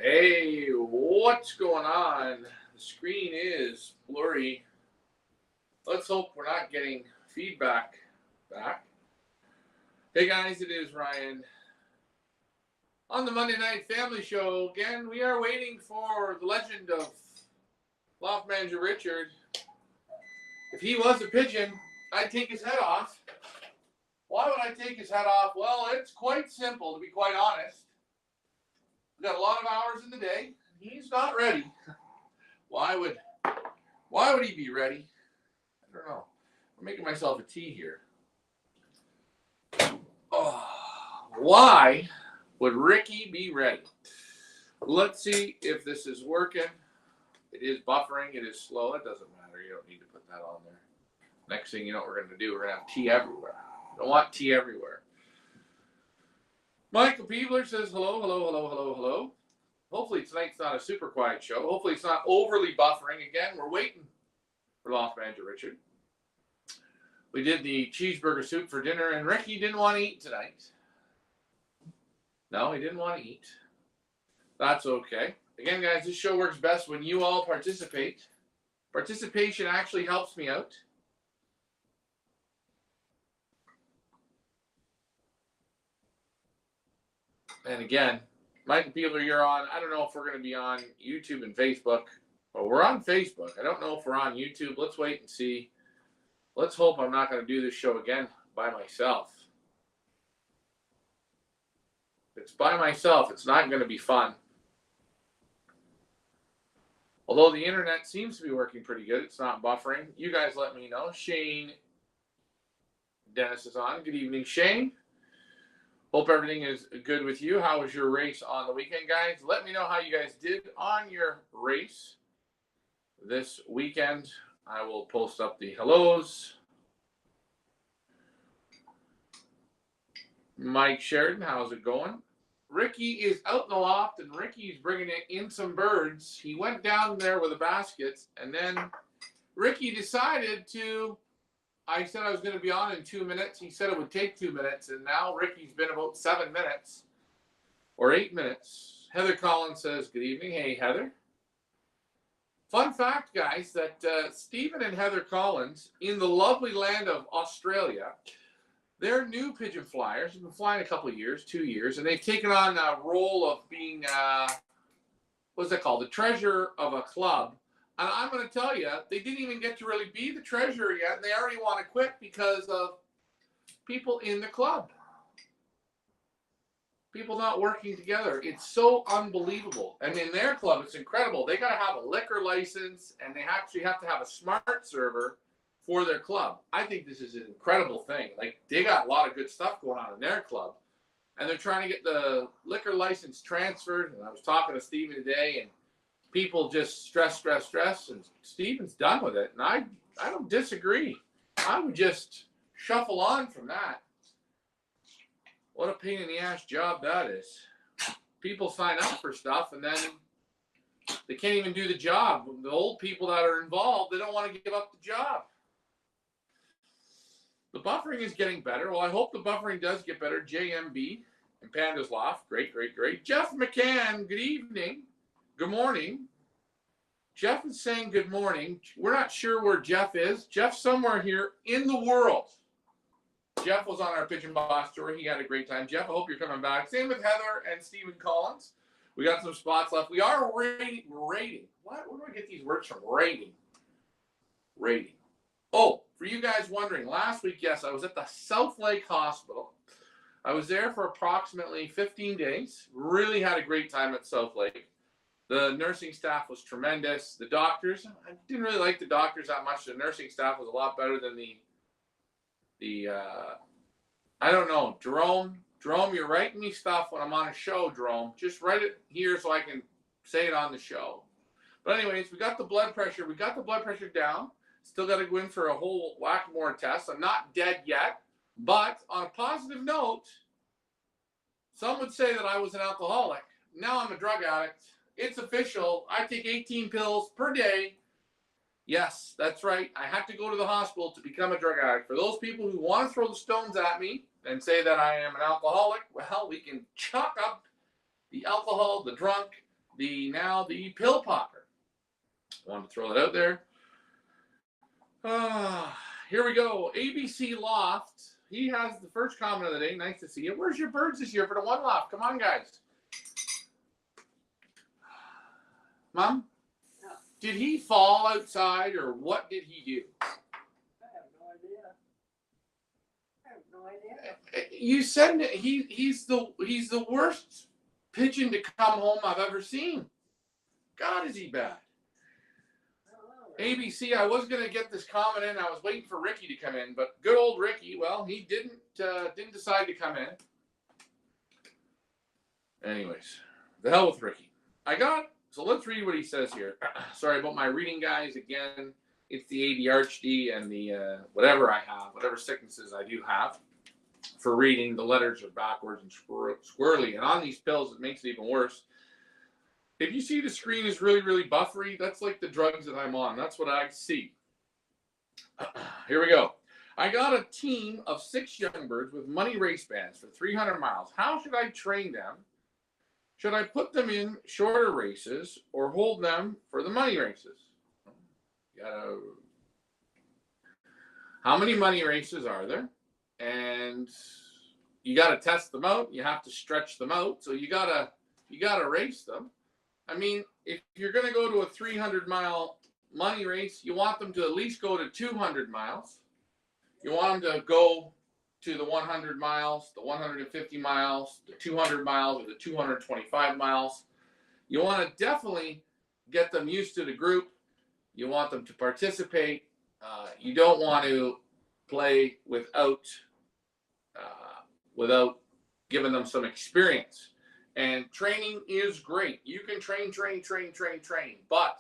Hey, what's going on? The screen is blurry. Let's hope we're not getting feedback back. Hey guys, it is Ryan on the Monday Night Family Show. Again, we are waiting for the legend of Loft Manager Richard. If he was a pigeon, I'd take his head off. Why would I take his head off? Well, it's quite simple, to be quite honest. We've got a lot of hours in the day. He's not ready. Why would he be ready? I don't know. I'm making myself a tea here. Oh, why would Ricky be ready? Let's see if this is working. It is buffering. It is slow. It doesn't matter. You don't need to put that on there. Next thing you know what we're going to do, we're going to have tea everywhere. Don't want tea everywhere. Michael Peebler says hello, hello, hello, hello, hello. Hopefully tonight's not a super quiet show. Hopefully it's not overly buffering. Again, we're waiting for Loft Manager Richard. We did the cheeseburger soup for dinner, and Ricky didn't want to eat tonight. No, he didn't want to eat. That's okay. Again, guys, this show works best when you all participate. Participation actually helps me out. And again, Mike and Peeler, you're on. I don't know if we're going to be on YouTube and Facebook. Well, we're on Facebook. I don't know if we're on YouTube. Let's wait and see. Let's hope I'm not going to do this show again by myself. If it's by myself, it's not going to be fun. Although the internet seems to be working pretty good. It's not buffering. You guys let me know. Shane Dennis is on. Good evening, Shane. Hope everything is good with you. How was your race on the weekend, guys? Let me know how you guys did on your race this weekend. I will post up the hellos. Mike Sheridan, how's it going? Ricky is out in the loft, and Ricky's bringing in some birds. He went down there with the baskets, and then Ricky decided to... I said I was going to be on in 2 minutes. He said it would take 2 minutes, and now Ricky's been about 7 minutes or 8 minutes. Heather Collins says, good evening. Hey, Heather. Fun fact, guys, that Stephen and Heather Collins, in the lovely land of Australia, they're new pigeon flyers. They've been flying a couple of years, 2 years, and they've taken on a role of being, what's that called, the treasurer of a club. And I'm going to tell you, they didn't even get to really be the treasurer yet, and they already want to quit because of people in the club. People not working together. It's so unbelievable. And in their club, it's incredible. They got to have a liquor license, and they actually have to have a smart server for their club. I think this is an incredible thing. Like, they got a lot of good stuff going on in their club, and they're trying to get the liquor license transferred. And I was talking to Steven today, and people just stress, and Steven's done with it. And I don't disagree. I would just shuffle on from that. What a pain in the ass job that is. People sign up for stuff, and then they can't even do the job. The old people that are involved, they don't want to give up the job. The buffering is getting better. Well, I hope the buffering does get better. JMB and Panda's Loft. Great. Jeff McCann, good evening. Good morning. Jeff is saying good morning. We're not sure where Jeff is. Jeff's somewhere here in the world. Jeff was on our Pigeon Boss tour. He had a great time. Jeff, I hope you're coming back. Same with Heather and Stephen Collins. We got some spots left. We are rating. Where do I get these words from? Rating. Oh, for you guys wondering, last week, yes, I was at the South Lake Hospital. I was there for approximately 15 days. Really had a great time at South Lake. The nursing staff was tremendous. The doctors, I didn't really like the doctors that much. The nursing staff was a lot better than I don't know, Jerome, you're writing me stuff when I'm on a show, Jerome. Just write it here so I can say it on the show. But anyways, we got the blood pressure. We got the blood pressure down. Still got to go in for a whole whack more tests. I'm not dead yet. But on a positive note, some would say that I was an alcoholic. Now I'm a drug addict. It's official. I take 18 pills per day. Yes, that's right. I had to go to the hospital to become a drug addict. For those people who want to throw the stones at me and say that I am an alcoholic, well, we can chalk up the alcohol, the drunk, the pill popper. I wanted to throw that out there. Here we go. ABC Loft. He has the first comment of the day. Nice to see you. Where's your birds this year for the one loft? Come on, guys. Mom? No. Did he fall outside or what did he do? I have no idea. I have no idea. You said that he's the worst pigeon to come home I've ever seen. God, is he bad? ABC, I was gonna get this comment in. I was waiting for Ricky to come in, but good old Ricky, well, he didn't decide to come in. Anyways, the hell with Ricky. So let's read what he says here. Sorry about my reading, guys. Again, it's the ADHD and the whatever sicknesses I do have for reading. The letters are backwards and squirrely, and on these pills, it makes it even worse. If you see the screen is really, really buffery, that's like the drugs that I'm on. That's what I see. Here we go. I got a team of 6 young birds with money race bands for 300 miles. How should I train them? Should I put them in shorter races or hold them for the money races? How many money races are there? And you got to test them out. You have to stretch them out. So you got to race them. I mean, if you're going to go to a 300-mile money race, you want them to at least go to 200 miles. You want them to go to the 100 miles, the 150 miles, the 200 miles, or the 225 miles. You want to definitely get them used to the group. You want them to participate. You don't want to play without giving them some experience. And training is great. You can train. But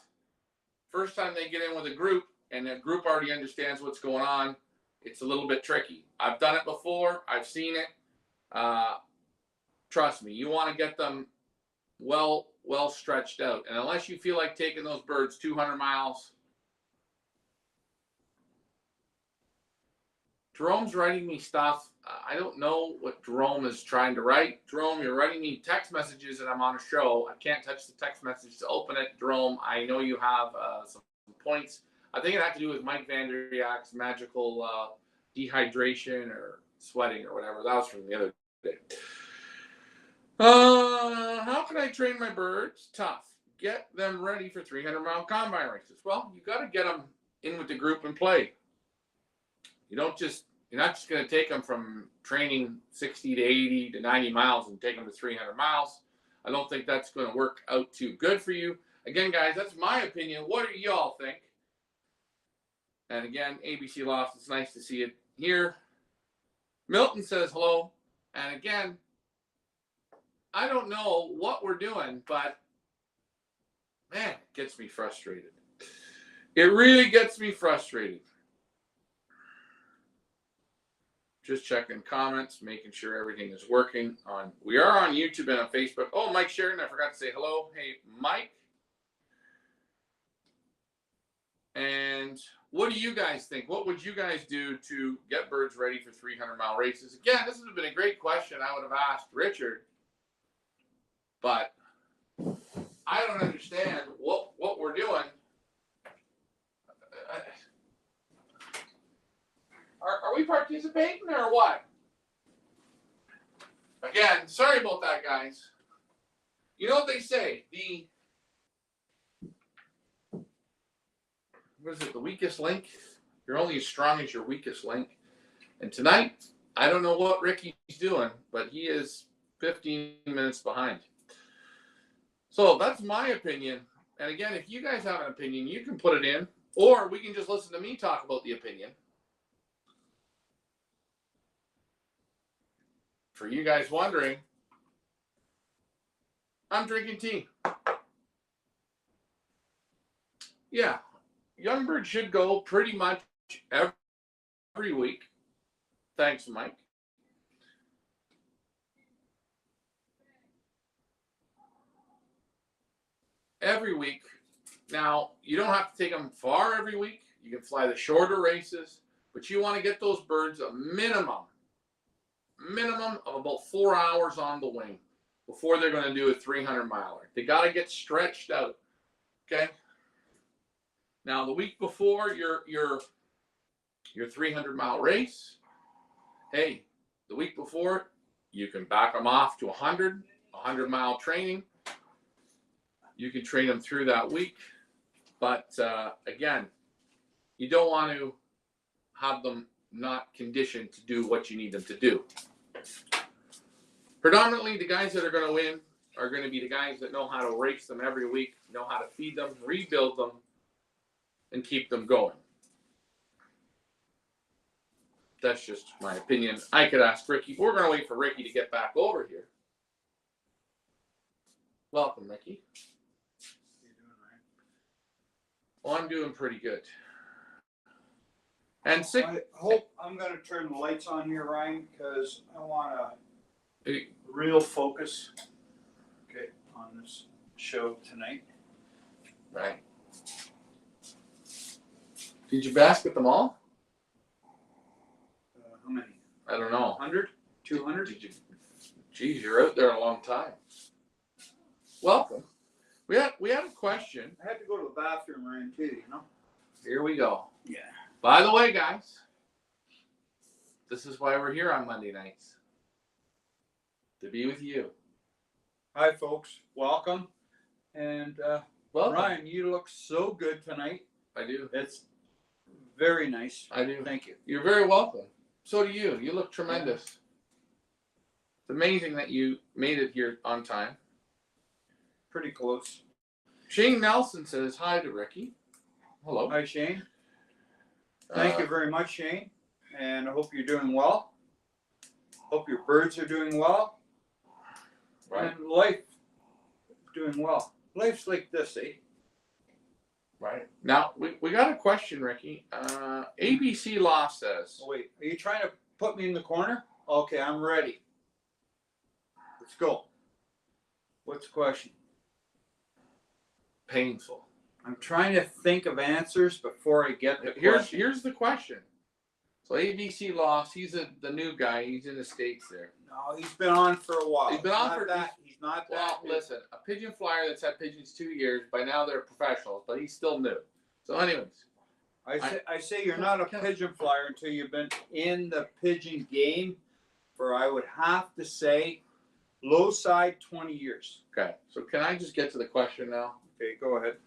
first time they get in with a group and the group already understands what's going on, it's a little bit tricky. I've done it before. I've seen it. Trust me, you want to get them well stretched out. And unless you feel like taking those birds 200 miles. Jerome's writing me stuff. I don't know what Jerome is trying to write. Jerome, you're writing me text messages and I'm on a show. I can't touch the text message to open it. Jerome, I know you have some points. I think it had to do with Mike Vandriak's magical dehydration or sweating or whatever. That was from the other day. How can I train my birds? Tough. Get them ready for 300-mile combine races. Well, you got to get them in with the group and play. You're not just going to take them from training 60 to 80 to 90 miles and take them to 300 miles. I don't think that's going to work out too good for you. Again, guys, that's my opinion. What do y'all think? And again, ABC Loft, it's nice to see it here. Milton says hello. And again, I don't know what we're doing, but man, it gets me frustrated. It really gets me frustrated. Just checking comments, making sure everything is working. We are on YouTube and on Facebook. Oh, Mike Sheridan, I forgot to say hello. Hey, Mike. And what do you guys think? What would you guys do to get birds ready for 300-mile races? Again, this has been a great question I would have asked Richard, but I don't understand what we're doing. Are we participating or what? Again, sorry about that, guys. You know what they say? What is it? The weakest link? You're only as strong as your weakest link. And tonight, I don't know what Ricky's doing, but he is 15 minutes behind. So that's my opinion. And again, if you guys have an opinion, you can put it in, or we can just listen to me talk about the opinion. For you guys wondering, I'm drinking tea. Yeah, young bird should go pretty much every week. Thanks, Mike. Every week. Now, you don't have to take them far every week. You can fly the shorter races, but you want to get those birds a minimum of about 4 hours on the wing. before they're going to do a 300 miler. They got to get stretched out. Okay. Now the week before your 300-mile race, hey, the week before you can back them off to 100-mile training. You can train them through that week, but again, you don't want to have them not conditioned to do what you need them to do. Predominantly, the guys that are going to win are going to be the guys that know how to race them every week, know how to feed them, rebuild them, and keep them going. That's just my opinion. I could ask Ricky. We're going to wait for Ricky to get back over here. Welcome, Ricky. How you doing, Ryan? Well, I'm doing pretty good. And sick. I hope I'm going to turn the lights on here, Ryan, because I want a real focus, okay, on this show tonight. Right. Did you basket them all? How many? I don't know. 100? 200? Did you? Geez, you're out there a long time. Welcome. We had a question. I had to go to the bathroom, Ryan, too, you know? Here we go. Yeah. By the way, guys, this is why we're here on Monday nights. To be with you. Hi, folks. Welcome. And Welcome. Ryan, you look so good tonight. I do. It's very nice. I do. Thank you. You're very welcome. So do you. You look tremendous. It's amazing that you made it here on time. Pretty close. Shane Nelson says hi to Ricky. Hello. Hi, Shane. Thank you very much, Shane. And I hope you're doing well. Hope your birds are doing well. Right. And life doing well. Life's like this, eh? Right. Now, we got a question, Ricky. ABC Loft says. Oh, wait, are you trying to put me in the corner? Okay, I'm ready. Let's go. What's the question? Painful. I'm trying to think of answers before I get the question. Here's the question. So ABC Loft, he's the new guy. He's in the States there. No, he's been on for a while. He's been on for that. He's not Well, that. listen, a pigeon flyer that's had pigeons 2 years. By now they're professionals, but he's still new. So, anyways, I say you're not a pigeon flyer until you've been in the pigeon game for, I would have to say, low side 20 years. okay. So can I just get to the question now? Okay, go ahead.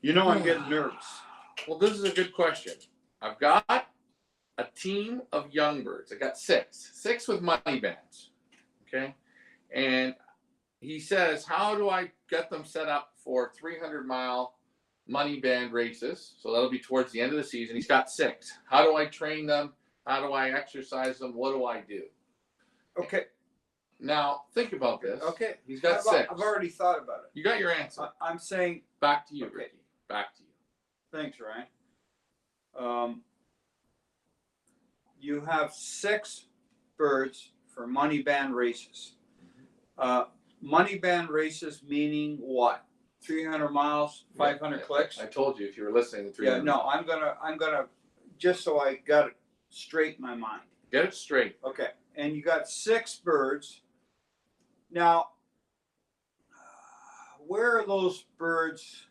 You know I'm getting nervous. Well, this is a good question. I've got a team of young birds. I got six with money bands. Okay. And he says, how do I get them set up for 300-mile money band races? So that'll be towards the end of the season. He's got 6. How do I train them? How do I exercise them? What do I do? Okay. Now, think about this. Okay. He's got 6. I've already thought about it. You got your answer. I'm saying, Back to you, Okay. Ricky. Back to you. thanks, Ryan. You have 6 birds for money band races. Money band races meaning what? 300 miles, 500 clicks? I told you if you were listening. Yeah, no, I'm gonna, just so I got it straight in my mind. Get it straight. Okay, and you got 6 birds. Now, where are those birds?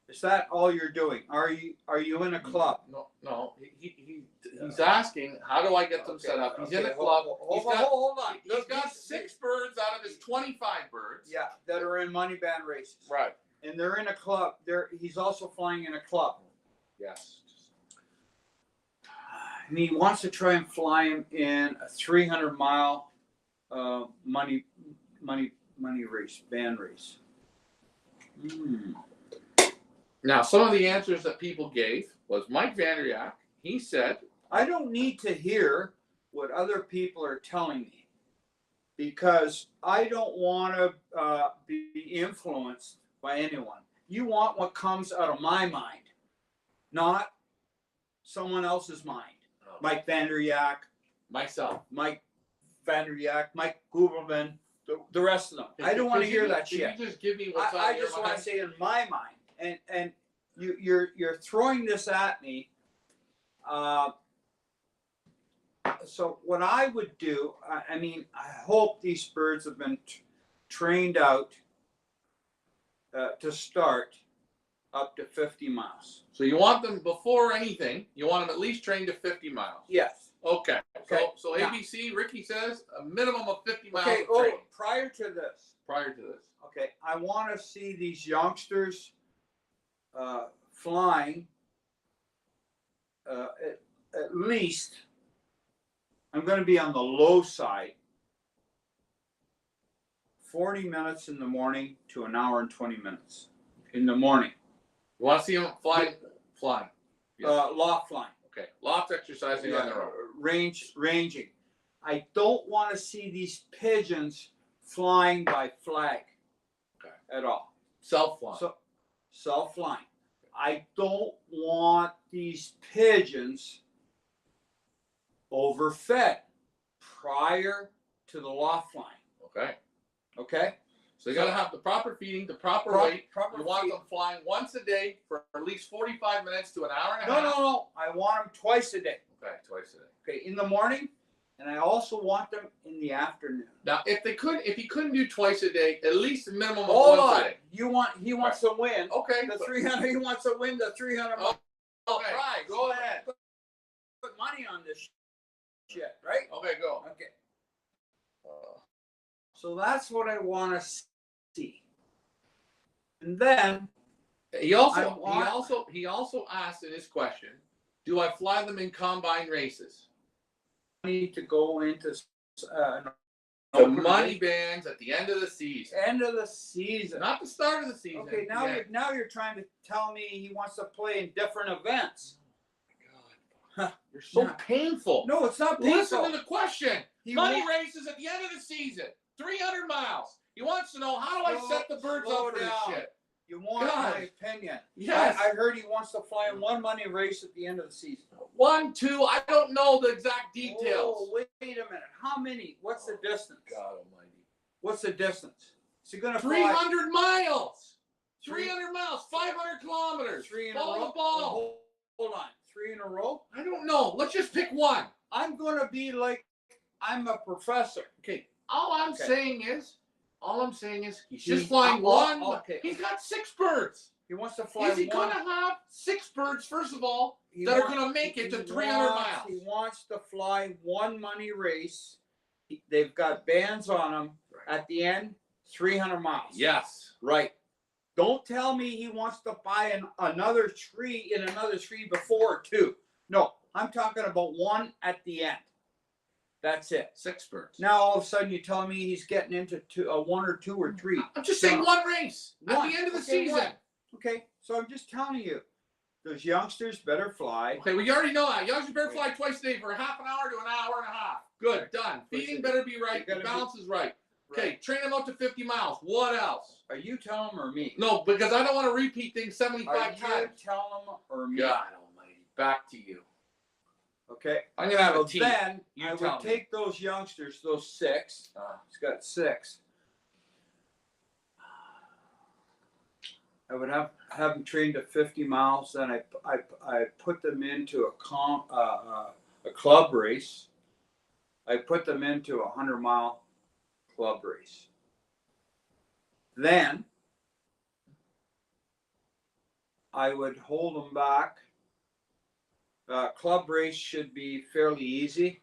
Is that all you're doing? Are you in a club? No. He's asking, how do I get them set up? He's in a club. Hold on. He's got 6 birds out of his 25 birds. Yeah, that are in money band races. Right. And they're in a club. He's also flying in a club. Yes. And he wants to try and fly him in a 300-mile money race, band race. Now, some of the answers that people gave was Mike Vanderyak. He said, I don't need to hear what other people are telling me because I don't want to be influenced by anyone. You want what comes out of my mind, not someone else's mind. Mike Vanderyak, myself. Mike Vanderyak, Mike Guberman, the rest of them. I don't want to hear that shit. Can you just give me what's on I your just mind? want to say in my mind, and you're throwing this at me. so what I would do, I mean, I hope these birds have been trained out to start up to 50 miles. So you want them before anything, you want them at least trained to 50 miles. Yes. Okay. Okay. So Now, ABC, Ricky says a minimum of 50 miles okay. of Oh, training prior to this. prior to this. Okay, I want to see these youngsters flying at least. I'm going to be on the low side. 40 minutes in the morning to an hour and 20 minutes in the morning. You want to see them flying? Yes. Loft flying. Okay. Loft exercising on their own. Ranging. I don't want to see these pigeons flying by flag at all. Self-flying. So, self-flying. I don't want these pigeons overfed prior to the loft flying. Okay. Okay? So you got to have the proper feeding, the proper weight. You want feed. them flying once a day for at least 45 minutes to an hour and a No. half. I want them twice a day. Okay, twice a day. Okay, in the morning, and I also want them in the afternoon. Now, if he couldn't do twice a day, at least a minimum of Hold once on. a day. He wants to win. Okay. The 300. He wants to win the 300 mile Okay. prize. Go ahead. Put money on this shit, right? Okay, go. Okay. So that's what I want to see. And then He also asked in his question, do I fly them in combine races? I need to go into The money bands at the end of the season. end of the season. Not the start of the season. Okay, now you're trying to tell me he wants to play in different events. God, you're so Yeah. painful. No, it's not Listen painful. to the question. He Money wa- races at the end of the season. 300 miles. He wants to know, how do I set the birds Slow up for this down. shit? You want God. my opinion? Yes. I heard he wants to fly in one money race at the end of the season. 1, 2, I don't know the exact details. Oh, wait a minute. How many? What's the distance? God almighty. What's the distance? Is he gonna fly 300 miles. Three- 300 miles. 500 kilometers. three in a Follow row? the ball. Hold on. 3 in a row? I don't know. Let's just pick one. I'm gonna be like I'm a professor. Okay. All I'm Okay. saying is he's He- just flying one. okay. He's got 6 birds. He wants to fly Is he one. going to have 6 birds, first of all, He that are wants- going to make it to he 300 wants- miles? He wants to fly one money race. They've got bands on them. Right. At the end, 300 miles. Yes. Right. Don't tell me he wants to buy another tree before too. No, I'm talking about one at the end. That's it. 6 birds. Now all of a sudden you're telling me he's getting into 1 or 2 or 3. I'm just saying one race at One. the end of the Okay, season. one. Okay, so I'm just telling you, those youngsters better fly. Okay, well, you already know that. Youngsters better fly twice a day for half an hour to an hour and a half. Good, done. Feeding better be right. The balance is right. Okay, train them out to 50 miles. What else? Are you telling them or me? No, because I don't want to repeat things Are 75 you times. telling them or me? God almighty. Back to you. Okay. I'm going to have So a team. then You I tell would me. take those youngsters, those 6. He's got 6. I would have them trained to 50 miles. Then I put them into a club race. I put them into a 100-mile club race. Then I would hold them back. Club race should be fairly easy.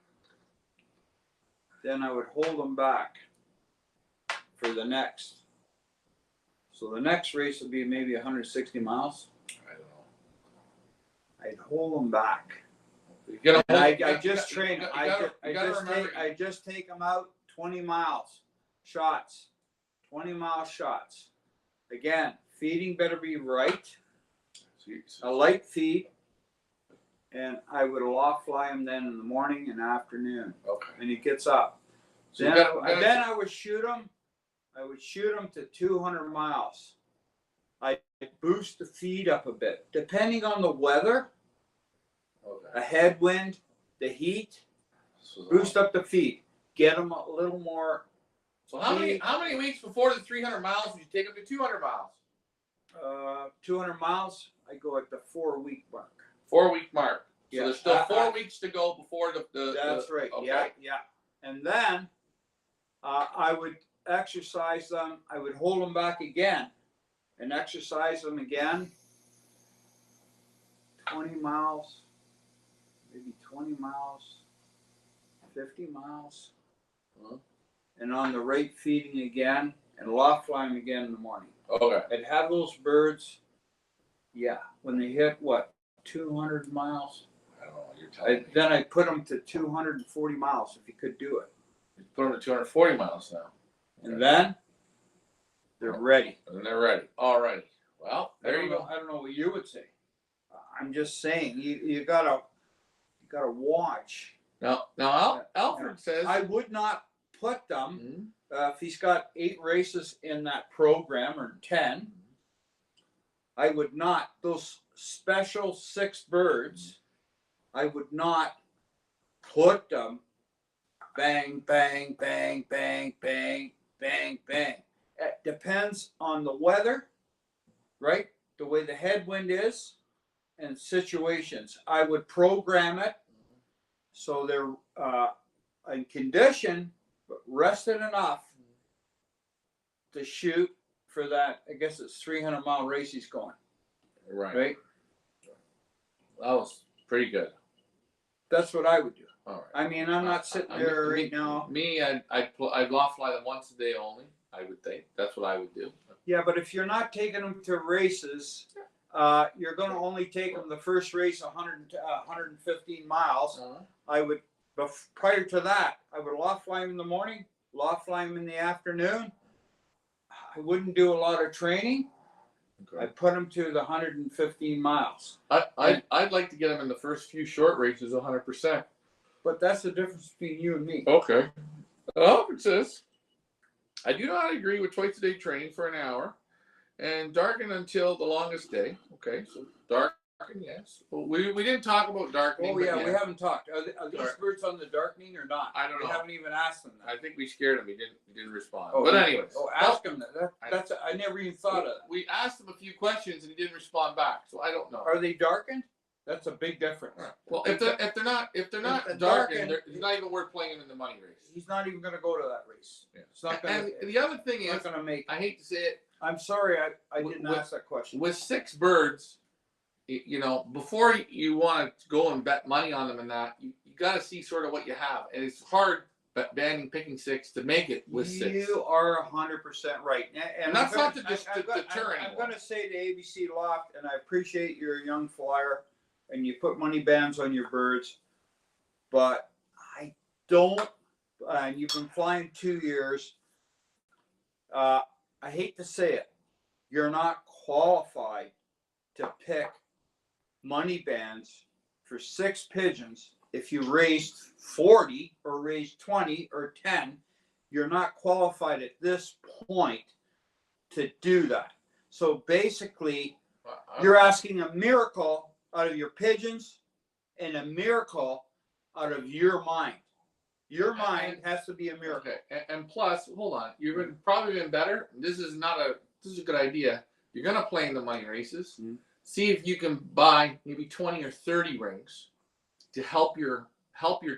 Then I would hold them back for the next. So the next race would be maybe 160 miles. I don't know. I'd hold them back. You gotta And hold- I just train them. you gotta remember- I just take them out 20 miles shots, 20-mile shots. Again, feeding better be right. A light feed, and I would loft fly him then in the morning and afternoon. Okay. And he gets up. So Then, you gotta- then I would shoot him. I would shoot him to 200 miles. I boost the feed up a bit, depending on the weather, Okay. a headwind, the heat. Boost up the feed. Get them a little more. So how many weeks before the 300 miles would you take them to 200 miles? 200 miles. I go at the 4-week mark. 4-week mark. So Yeah. there's still 4 weeks to go before the That's right. okay. Yeah. And then I would exercise them. I would hold them back again and exercise them again. 20 miles, maybe 20 miles, 50 miles. Uh-huh. And on the rate feeding again and loft fly them again in the morning. Okay. I'd have those birds, when they hit 200 miles. I don't know what you're telling me. Then I put them to 240 miles if you could do it. You put them to 240 miles now. And then they're ready. And they're ready. All right. Well, there you go. I don't know what you would say. I'm just saying you gotta watch. Now Alfred says I would not put them Mhm. if he's got 8 races in that program or 10. I would not those special 6 birds. I would not put them bang, bang, bang, bang, bang, bang, bang. It depends on the weather, right? The way the headwind is and situations. I would program it so they're in condition, but rested enough to shoot for that. I guess it's 300-mile race he's going. Right? That was pretty good. That's what I would do. All right. I mean, I'm not sitting there right now. Me, I'd loft fly them once a day only. I would think that's what I would do. Yeah, but if you're not taking them to races, you're going to only take them the first race 115 miles. I would, prior to that, I would loft fly them in the morning, loft fly them in the afternoon. I wouldn't do a lot of training. Okay. I put them to the 115 miles. I'd like to get them in the first few short races 100%. But that's the difference between you and me. Okay. Alfred says, I do not agree with twice a day training for an hour and darken until the longest day. Okay, so darken, yes. Well, we didn't talk about darkening. Oh, yeah, but we haven't talked. Are these Dark. birds on the darkening or not? I don't know. We haven't even asked them that. I think we scared him. He didn't respond. Oh, but anyways. Oh, ask him that. That's I never even thought of that. We asked him a few questions and he didn't respond back. So I don't know. Are they darkened? That's a big difference. Well, if they're not darkened, it's not even worth playing him in the money race. He's not even going to go to that race. Yeah. It's not going And the other thing is, not going to make. I hate to say it, I'm sorry, I didn't With- ask that question. with 6 birds, you know, before you want to go and bet money on them and that, you got to see sort of what you have. And it's hard picking 6 to make it with 6. You are 100% right. And that's not to deter I'm anyone. going to say to ABC Loft, and I appreciate you're a young flyer, and you put money bands on your birds, but I don't. And you've been flying 2 years. I hate to say it, you're not qualified to pick money bands for 6 pigeons. If you raised 40 or raised 20 or 10, you're not qualified at this point to do that. So basically, you're asking a miracle out of your pigeons and a miracle out of your mind. Your mind has to be a miracle. Okay, and plus, hold on, you've probably been better. This is a good idea. You're gonna play in the money races. Mm-hmm. See if you can buy maybe 20 or 30 rings to help your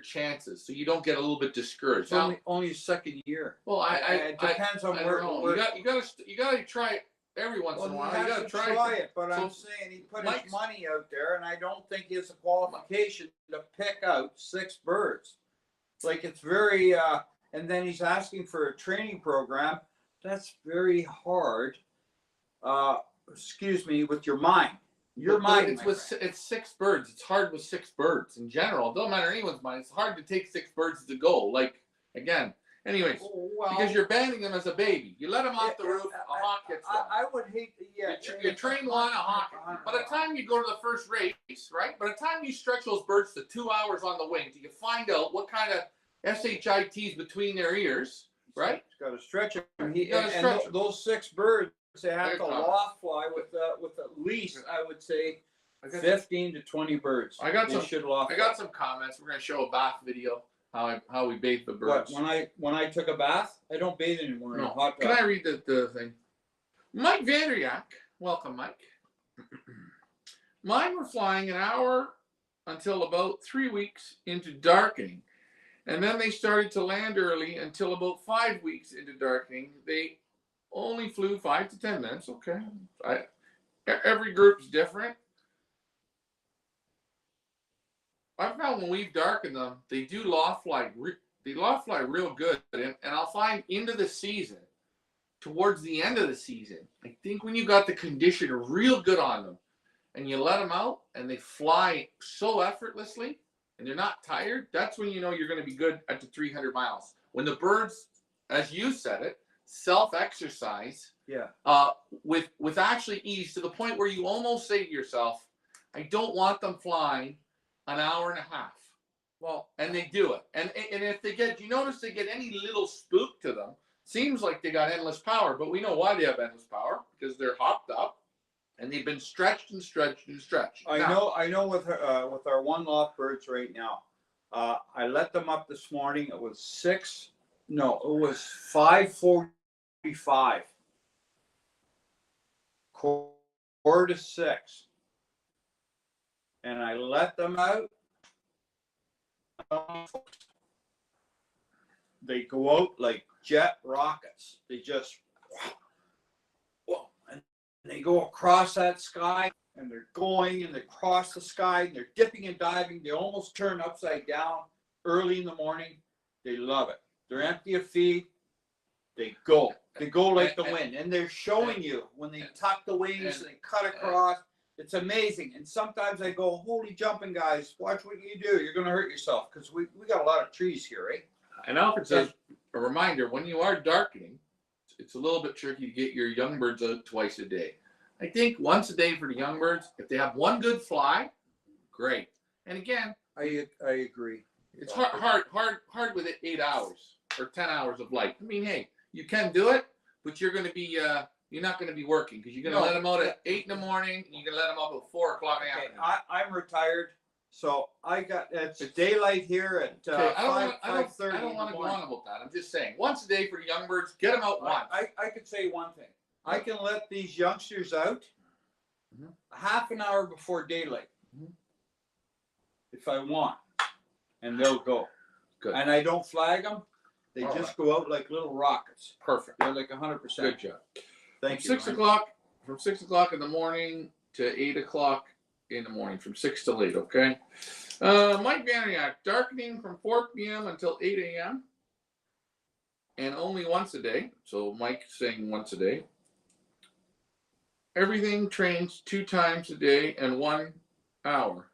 chances, so you don't get a little bit discouraged. It's only second year. Well, it depends on where. You gotta try it every once in a while. You gotta try it. But So I'm saying he put Mike's- his money out there, and I don't think he has a qualification to pick out 6 birds. Like it's very, and then he's asking for a training program. That's very hard. Excuse me, with your mind. Your mind. It's 6 birds. It's hard with 6 birds in general. It don't matter anyone's mind. It's hard to take 6 birds to go. Like again. Anyways, Well, because you're banding them as a baby. You let them off the roof, a hawk hits them. I would hate. You train one, a hawk. By the time you go to the first race, right? By the time you stretch those birds to 2 hours on the wing, you find out what kind of SHITs between their ears, right? He's got to stretch them. Those 6 birds, they have to loft fly with at least, I would say, 15 to 20 birds. I got some comments. We're gonna show a bath video how we bathe the birds. What, when I took a bath, I don't bathe anymore in a hot Can bath. I read the thing? Mike Vanderyak, welcome, Mike. Mine were flying an hour until about 3 weeks into darkening. And then they started to land early until about 5 weeks into darkening. They only flew 5 to 10 minutes. Okay. Every group's different. I found when we've darkened them, they do loft fly. They loft fly real good. And I'll find into the season, towards the end of the season, I think when you got the condition real good on them and you let them out and they fly so effortlessly and they're not tired, that's when you know you're going to be good at the 300 miles. When the birds, as you said it, self-exercise with actually ease to the point where you almost say to yourself, I don't want them flying an hour and a half. Well, and they do it. And if they get, you notice they get any little spook to them, seems like they got endless power, but we know why they have endless power, because they're hopped up and they've been stretched and stretched and stretched. I know with our one loft birds right now, I let them up this morning. It was 5:45. Quarter to 6. And I let them out. They go out like jet rockets. They just, and they go across that sky, and they're going and they cross the sky, and they're dipping and diving. They almost turn upside down early in the morning. They love it. They're empty of feed. They go like the wind, and they're showing you when they tuck the wings and they cut across. It's amazing. And sometimes I go, holy jumping guys, watch what you do. You're going to hurt yourself, because we got a lot of trees here, right? And Alfred says, a reminder, when you are darkening, it's a little bit tricky to get your young birds out twice a day. I think once a day for the young birds, if they have one good fly, great. And again, I agree. It's hard with it 8 hours or 10 hours of light. I mean, hey, you can do it, but you're going to be you're not going to be working, because you're going to let them out at 8 in the morning and you're going to let them up at 4 o'clock in the afternoon. I'm retired, so it's daylight here at 5:30. I don't want to go on about that. I'm just saying, once a day for the young birds, get them out once. I could say one thing. I can let these youngsters out half an hour before daylight if I want, and they'll go. Good. And I don't flag them. They just go out like little rockets. Perfect. They're like 100%. Good job. Thank you. 6 o'clock, from 6 o'clock in the morning to 8 o'clock in the morning, from 6 till 8, okay? Mike Vaniak, darkening from 4 p.m. until 8 a.m. and only once a day. So Mike's saying once a day. Everything trains 2 times a day and 1 hour.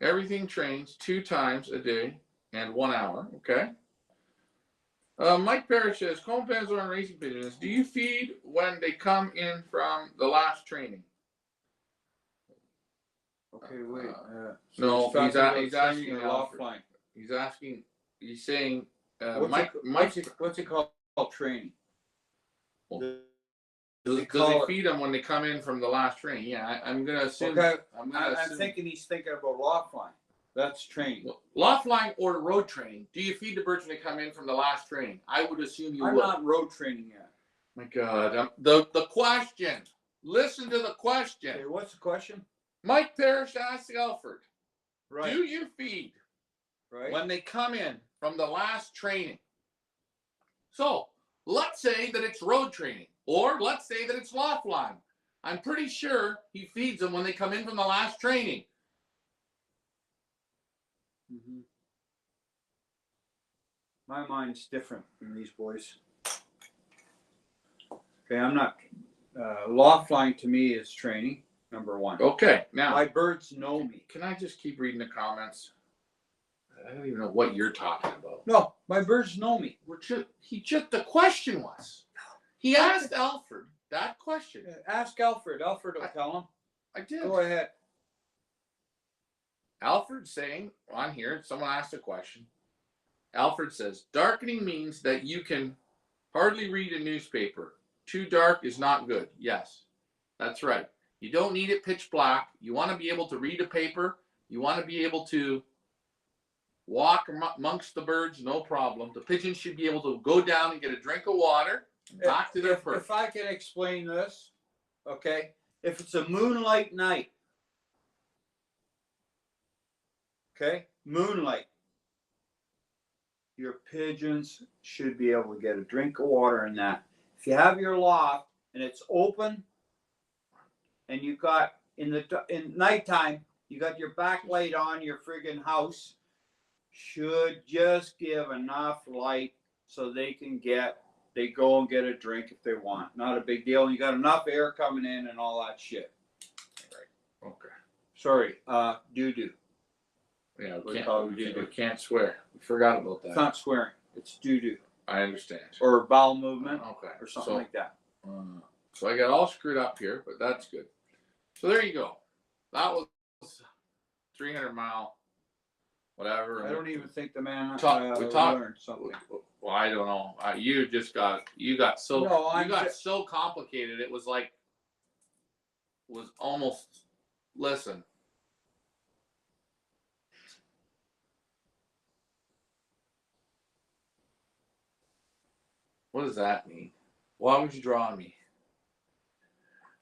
Everything trains 2 times a day and 1 hour, okay? Mike Parrish says, comb pencil and racing pigeons, do you feed when they come in from the last training? Okay, wait. No, he's asking loft flying. He's asking. He's saying, what's it called? Training. Well, does he feed them when they come in from the last training? Yeah, I'm gonna assume. Okay, I'm thinking he's thinking about loft flying. That's training. Well, loft flying or road training. Do you feed the birds when they come in from the last training? I would assume you would. I'm not road training yet. My God, the question. Listen to the question. Okay, what's the question? Mike Parrish asked Alfred, right. Do you feed when they come in from the last training? So let's say that it's road training, or let's say that it's loft flying. I'm pretty sure he feeds them when they come in from the last training. Mm-hmm. My mind's different than these boys. Okay, I'm not. Loft flying to me is training, number one. Okay, now my birds know me. Can I just keep reading the comments? I don't even know what you're talking about. No, my birds know me. The question was, he asked Alfred that question. Ask Alfred. Alfred will tell him. I did. Go ahead. Alfred's saying on here, someone asked a question. Alfred says, darkening means that you can hardly read a newspaper. Too dark is not good. Yes, that's right. You don't need it pitch black. You want to be able to read a paper. You want to be able to walk amongst the birds, no problem. The pigeons should be able to go down and get a drink of water and back to their perch. If I can explain this, okay, if it's a moonlight night Okay, moonlight. Your pigeons should be able to get a drink of water in that. If you have your loft and it's open, and you got in nighttime, you got your backlight on your friggin' house, should just give enough light so they go and get a drink if they want. Not a big deal. You got enough air coming in and all that shit. Right. Okay. Sorry, doo-doo. Yeah, we can't swear. We forgot about that. It's not swearing. It's doo-doo. I understand. Or bowel movement. Okay. Or something like that. So I got all screwed up here, but that's good. So there you go. That was 300-mile, whatever. I don't even think the man we talked learned something. Well, I don't know. You got so complicated. It was like almost. Listen. What does that mean? Why would you draw on me?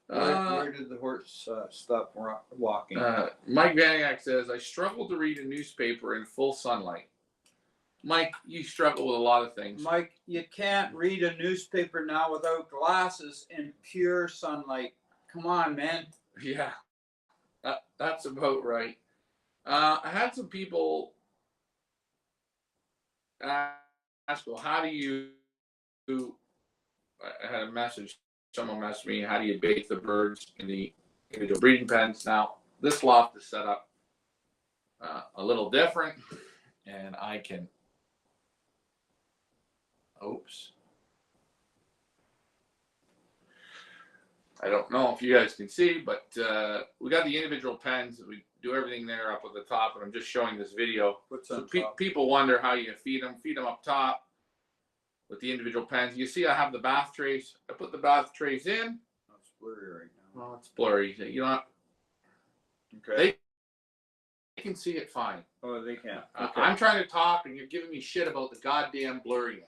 Where did the horse stop walking? Mike Vaniak says, I struggle to read a newspaper in full sunlight. Mike, you struggle with a lot of things. Mike, you can't read a newspaper now without glasses in pure sunlight. Come on, man. Yeah, that's about right. I had some people ask, well, how do you... I had a message. Someone messaged me, how do you bathe the birds in the individual breeding pens? Now, this loft is set up a little different, and I can, oops. I don't know if you guys can see, but we got the individual pens. We do everything there up at the top, and I'm just showing this video. So people wonder how you feed them. Feed them up top with the individual pens. You see I have the bath trays. I put the bath trays in. Oh, it's blurry right now. Well, it's blurry. You know, okay. They can see it fine. Oh, they can. Okay. I'm trying to talk, and you're giving me shit about the goddamn blurriness.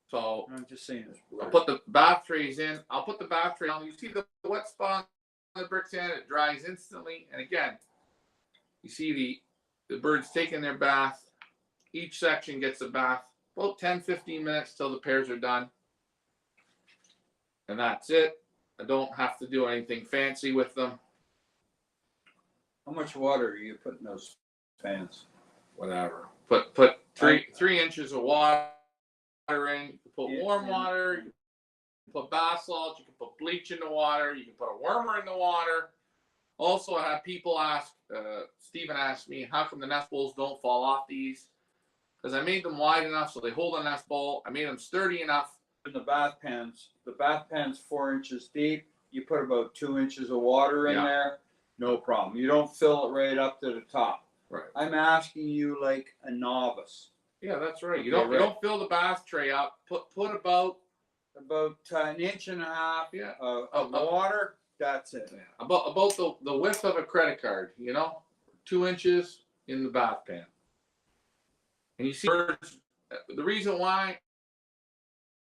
So I'm just saying it's blurry. I'll put the bath trays in. I'll put the bath tray on. You see the wet spot on the brick sand? It dries instantly. And again, you see the birds taking their bath. Each section gets a bath. About 10-15 minutes till the pairs are done. And that's it. I don't have to do anything fancy with them. How much water are you putting in those pans? Whatever. Put three inches of water in. You can put warm water. You can put bath salt. You can put bleach in the water. You can put a wormer in the water. Also, I had people ask, Stephen asked me, how come the nest bowls don't fall off these? Because I made them wide enough so they hold a nest bowl. I made them sturdy enough. In the bath pan's 4 inches deep. You put about 2 inches of water in there. No problem. You don't fill it right up to the top. Right. I'm asking you like a novice. Yeah, that's right. You don't fill the bath tray up. Put about an inch and a half of water. That's it. Yeah. About the width of a credit card. 2 inches in the bath pan. And you see birds, the reason why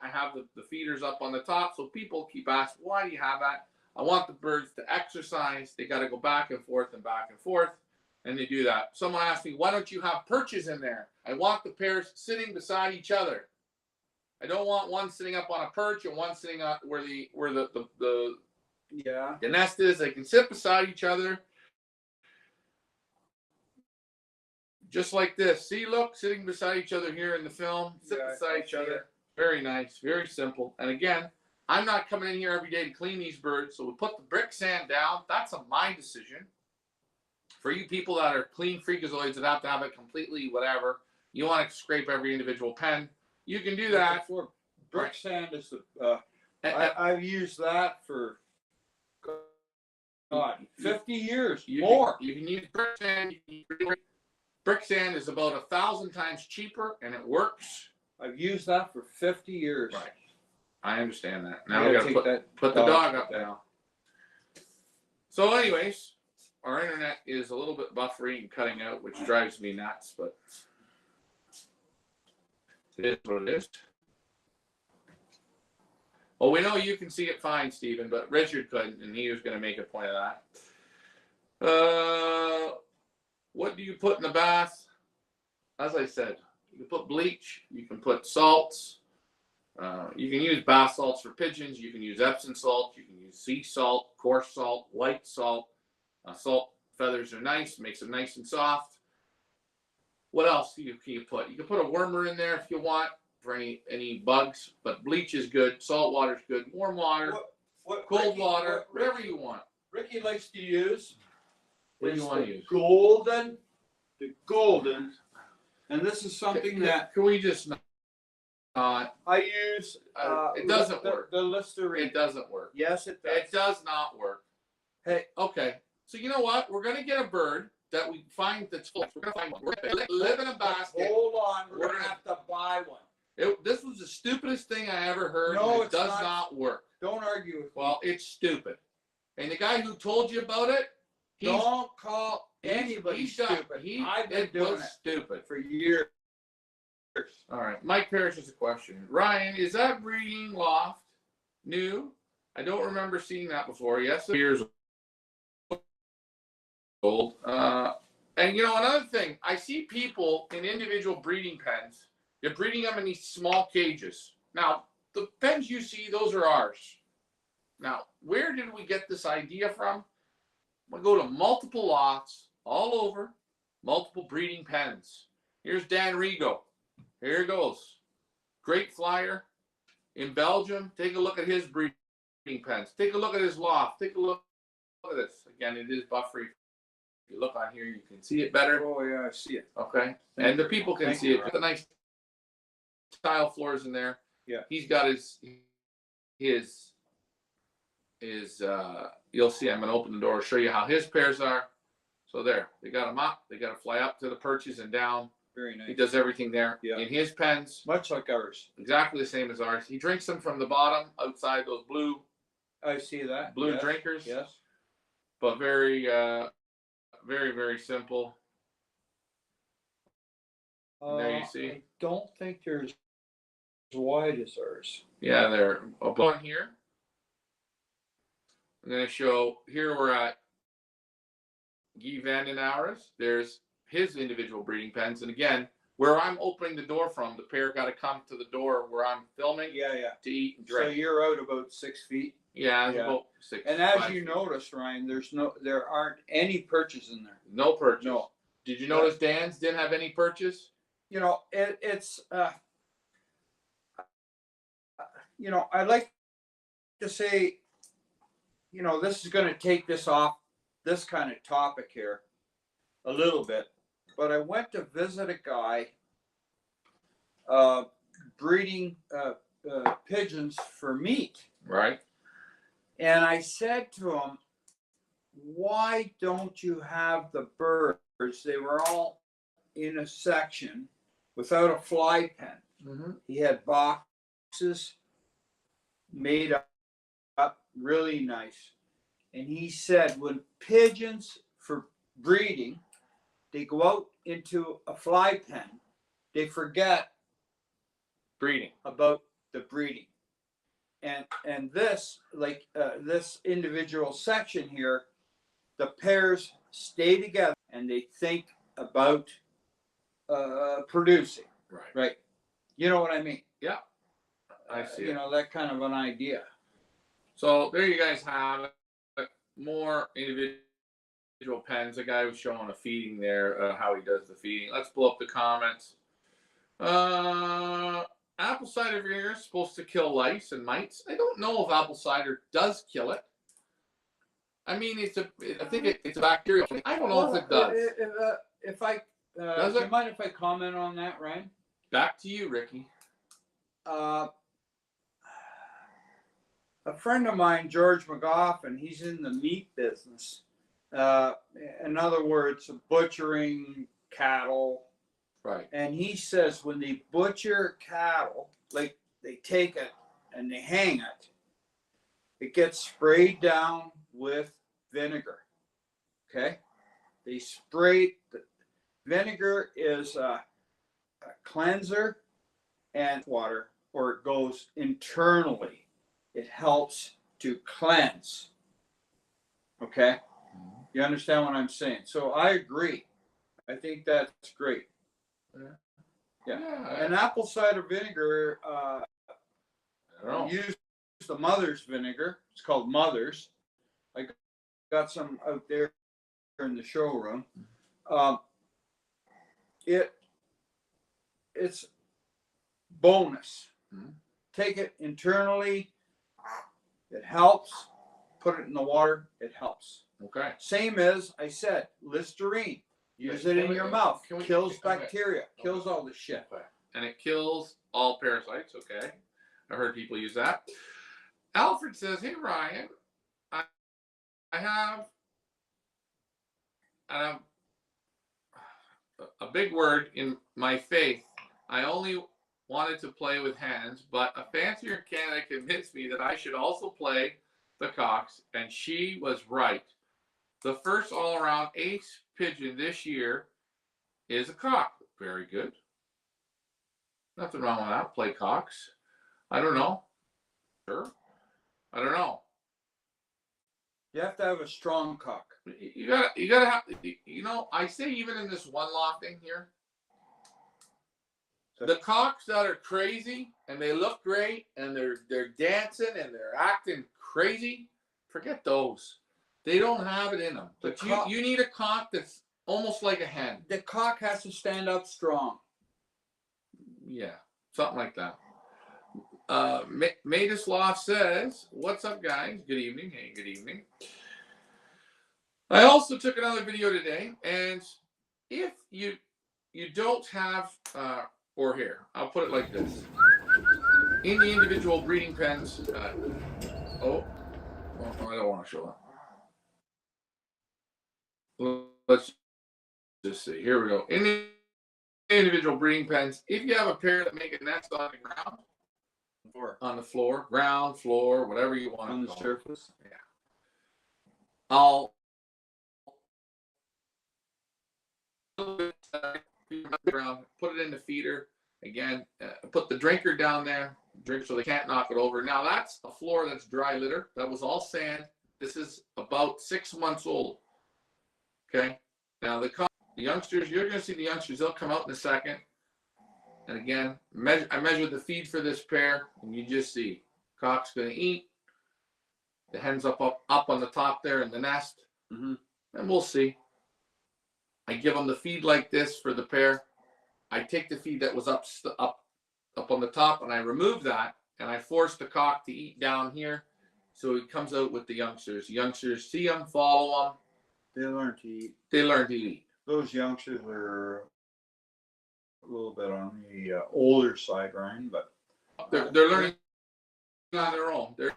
I have the feeders up on the top, so people keep asking, why do you have that? I want the birds to exercise. They got to go back and forth, and they do that. Someone asked me, why don't you have perches in there? I want the pairs sitting beside each other. I don't want one sitting up on a perch and one sitting up where the nest is. They can sit beside each other. Just like this. See, look, sitting beside each other here in the film. Sit beside each other. Very nice. Very simple. And again, I'm not coming in here every day to clean these birds. So we put the brick sand down. That's my decision. For you people that are clean freakazoids that have to have it completely whatever, you want to scrape every individual pen, you can do that. Brick sand is I've used that for 50 years. More. You can use brick sand. Brick sand is about 1,000 times cheaper, and it works. I've used that for 50 years. Right. I understand that. Now we got to put the dog up now. So anyways, our internet is a little bit buffery and cutting out, which drives me nuts, but it is what it is. Well, we know you can see it fine, Stephen, but Richard couldn't, and he was going to make a point of that. what do you put in the bath? As I said, you can put bleach, you can put salts, you can use bath salts for pigeons, you can use Epsom salt, you can use sea salt, coarse salt, white salt. Salt feathers are nice, makes them nice and soft. What else can you put? You can put a wormer in there if you want for any bugs, but bleach is good, salt water is good, warm water, cold Ricky, water, whatever you want. Ricky likes to use. What do you want to use? The golden, and this is something that can we just not? I use. It doesn't work. The Listerine. It doesn't work. Yes, it does. It does not work. Hey, okay. So you know what? We're gonna get a bird that we find that's full. We're gonna find one. We're gonna live in a basket. Hold on, we're gonna have to buy one. This was the stupidest thing I ever heard. No, it does not work. Don't argue with me. Well, it's stupid. And the guy who told you about it, don't call anybody stupid. I've been doing it stupid for years. All right, Mike Parrish has a question. Ryan, is that breeding loft new? I don't remember seeing that before. Yes, years old. And you know, another thing, I see people in individual breeding pens. They're breeding them in these small cages. Now, the pens you see, those are ours. Now, where did we get this idea from? We go to multiple lots all over, multiple breeding pens. Here's Dan Rigo. Here it goes. Great flyer in Belgium. Take a look at his breeding pens. Take a look at his loft. Take a look at this. Again, it is buffery. If you look on here, you can see it better. Oh yeah, I see it. Okay, and the people can see it. The nice tile floors in there. Yeah. He's got his. You'll see. I'm gonna open the door, show you how his pairs are. So there, they got them up. They got to fly up to the perches and down. Very nice. He does everything there. Yeah. In his pens. Much like ours. Exactly the same as ours. He drinks them from the bottom outside those blue. I see that. Blue yes. drinkers. Yes. But very, very simple. There you see. I don't think they're as wide as ours. Yeah, they're on here. I'm going to show, here we're at Guy Vandenauer's. There's his individual breeding pens. And again, where I'm opening the door from, the pair got to come to the door where I'm filming Yeah. to eat and drink. So you're out about 6 feet. Yeah, Yeah. about 6. And as 5 you feet. notice, Ryan, there aren't any perches in there. No purchase. No. Did you notice Dan's didn't have any purchase? You know, it's you know, I like to say, you know, this is going to take this off this kind of topic here a little bit, but I went to visit a guy breeding pigeons for meat. Right. And I said to him, why don't you have the birds? They were all in a section without a fly pen. Mm-hmm. He had boxes made up really nice. And he said when pigeons for breeding, they go out into a fly pen, they forget Breeding. about the breeding. And this, like this individual section here, the pairs stay together and they think about producing. Right. Right. You know what I mean? Yeah. I see You it. know, that kind of an idea. So there you guys have it. More individual pens. The guy was showing a feeding there, how he does the feeding. Let's pull up the comments. Apple cider vinegar is supposed to kill lice and mites. I don't know if apple cider does kill it. I mean, I think it's a bacterial thing. I don't know if it does. If I, Does do you it? mind if I comment on that, Ryan? Back to you, Ricky. A friend of mine, George McGoffin, he's in the meat business. In other words, butchering cattle. Right. And he says when they butcher cattle, like they take it and they hang it, it gets sprayed down with vinegar. Okay? They spray, vinegar is a cleanser and water, or it goes internally. It helps to cleanse. Okay? You understand what I'm saying? So I agree. I think that's great. Yeah. Yeah. And apple cider vinegar, I don't know. use the Mother's vinegar. It's called Mother's. I got some out there in the showroom. It's bonus. Mhm. Take it internally. It helps. Put it in the water. It helps. Okay. Same as I said, Listerine. Use it in your mouth. Kills bacteria. Kills all the shit. Okay. And it kills all parasites. Okay. I heard people use that. Alfred says, "Hey Ryan, I have a big word in my faith. I only wanted to play with hands, but a fancier candidate convinced me that I should also play the cocks, and she was right. The first all-around ace pigeon this year is a cock. Very good. Nothing wrong with that. Play cocks. I don't know. Sure. I don't know. You have to have a strong cock. You gotta have, you know, I say even in this one lofting here, the cocks that are crazy and they look great and they're dancing and they're acting crazy, forget those. They don't have it in them. But you need a cock that's almost like a hen. The cock has to stand up strong. Yeah, something like that. Matus Loft says, "What's up, guys? Good evening." Hey, good evening. I also took another video today, and if you don't have or here, I'll put it like this: in the individual breeding pens. I don't want to show that. Let's just see. Here we go. In the individual breeding pens, if you have a pair that make a nest on the ground, on the floor, ground, floor, whatever you want on to the call surface. it. Yeah. I'll put it in the feeder again. Put the drinker down there, drink so they can't knock it over. Now that's a floor that's dry litter. That was all sand. This is about 6 months old. Okay. Now the youngsters, you're going to see the youngsters. They'll come out in a second. And again, I measured the feed for this pair, and you just see cock's going to eat. The hen's up on the top there in the nest, and we'll see. I give them the feed like this for the pair. I take the feed that was up on the top, and I remove that, and I force the cock to eat down here, so he comes out with the youngsters. Youngsters see them, follow them. They learn to eat. They learn to eat. Those youngsters are a little bit on the older side, Ryan, but they're learning on their own. The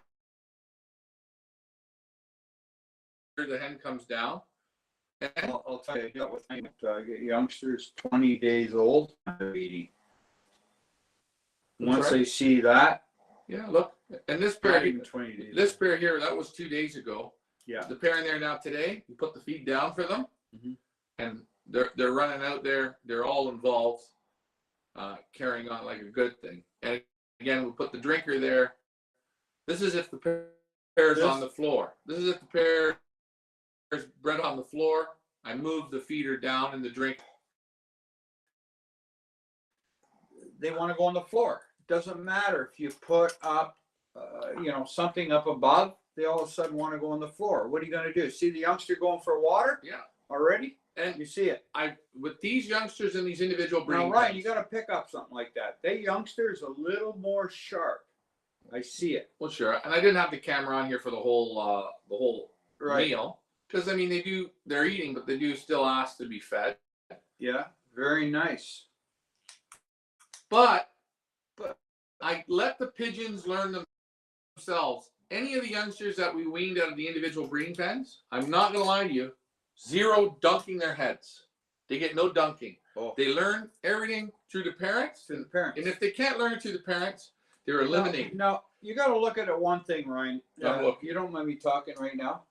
hen comes down. And I'll tell you, I got with get youngsters 20 days old, they're eating. Once they see that, yeah, look, and this pair, 20 days. this pair here, that was 2 days ago. Yeah. The pair in there now today, you put the feed down for them, and they're running out there. They're all involved, carrying on like a good thing. And again, we put the drinker there. This is if the pair's on the floor. This is if the pair is bred on the floor. I move the feeder down in the drink. They want to go on the floor. It doesn't matter if you put up, something up above. They all of a sudden want to go on the floor. What are you going to do? See the youngster going for water? Yeah. Already? And you see it. With these youngsters and these individual breeding. Now, Ryan, you got to pick up something like that. That youngster is a little more sharp. I see it. Well, sure. And I didn't have the camera on here for the whole meal, because I mean they're eating, but they do still ask to be fed. Yeah, very nice. But I let the pigeons learn themselves. Any of the youngsters that we weaned out of the individual breeding pens, I'm not going to lie to you, zero dunking their heads. They get no dunking. Oh. They learn everything through the parents. Through the parents. And if they can't learn it through the parents, they're eliminated. Now you got to look at it one thing, Ryan. You don't mind me talking right now?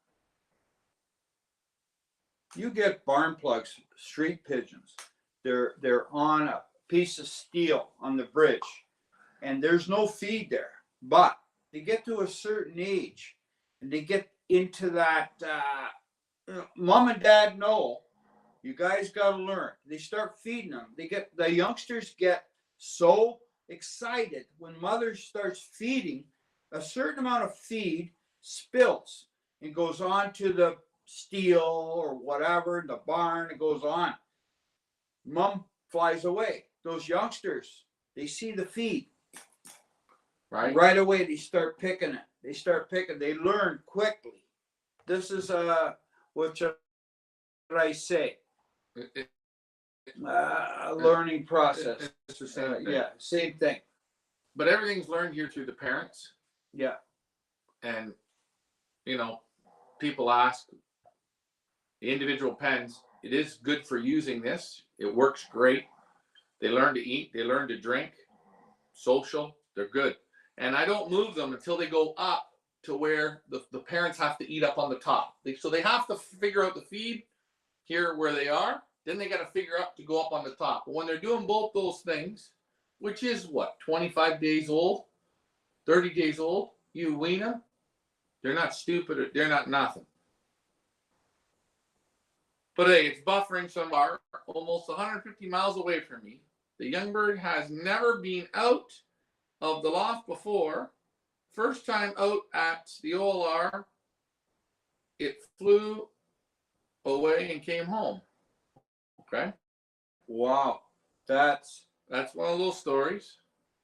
You get barn plugs, street pigeons. They're on a piece of steel on the bridge, and there's no feed there. But they get to a certain age, and they get into that. Mom and Dad know You guys got to learn. They start feeding them. The youngsters get so excited when mother starts feeding. A certain amount of feed spills and goes on to the steel or whatever, the barn. It goes on. Mom flies away. Those youngsters, they see the feed. Right away, they start picking it. They learn quickly. This is what should I say? A learning process. It's the same thing. Yeah, same thing. But everything's learned here through the parents. Yeah. And, people ask the individual pens, it is good for using this. It works great. They learn to eat. They learn to drink. Social. They're good. And I don't move them until they go up to where the parents have to eat up on the top. So they have to figure out the feed here where they are. Then they got to figure out to go up on the top. But when they're doing both those things, which is what, 25 days old, 30 days old, you wean them, they're not stupid, they're not nothing. But hey, it's buffering somewhere almost 150 miles away from me. The young bird has never been out of the loft before. First time out at the OLR, it flew away and came home. Okay. Wow. That's one of those stories.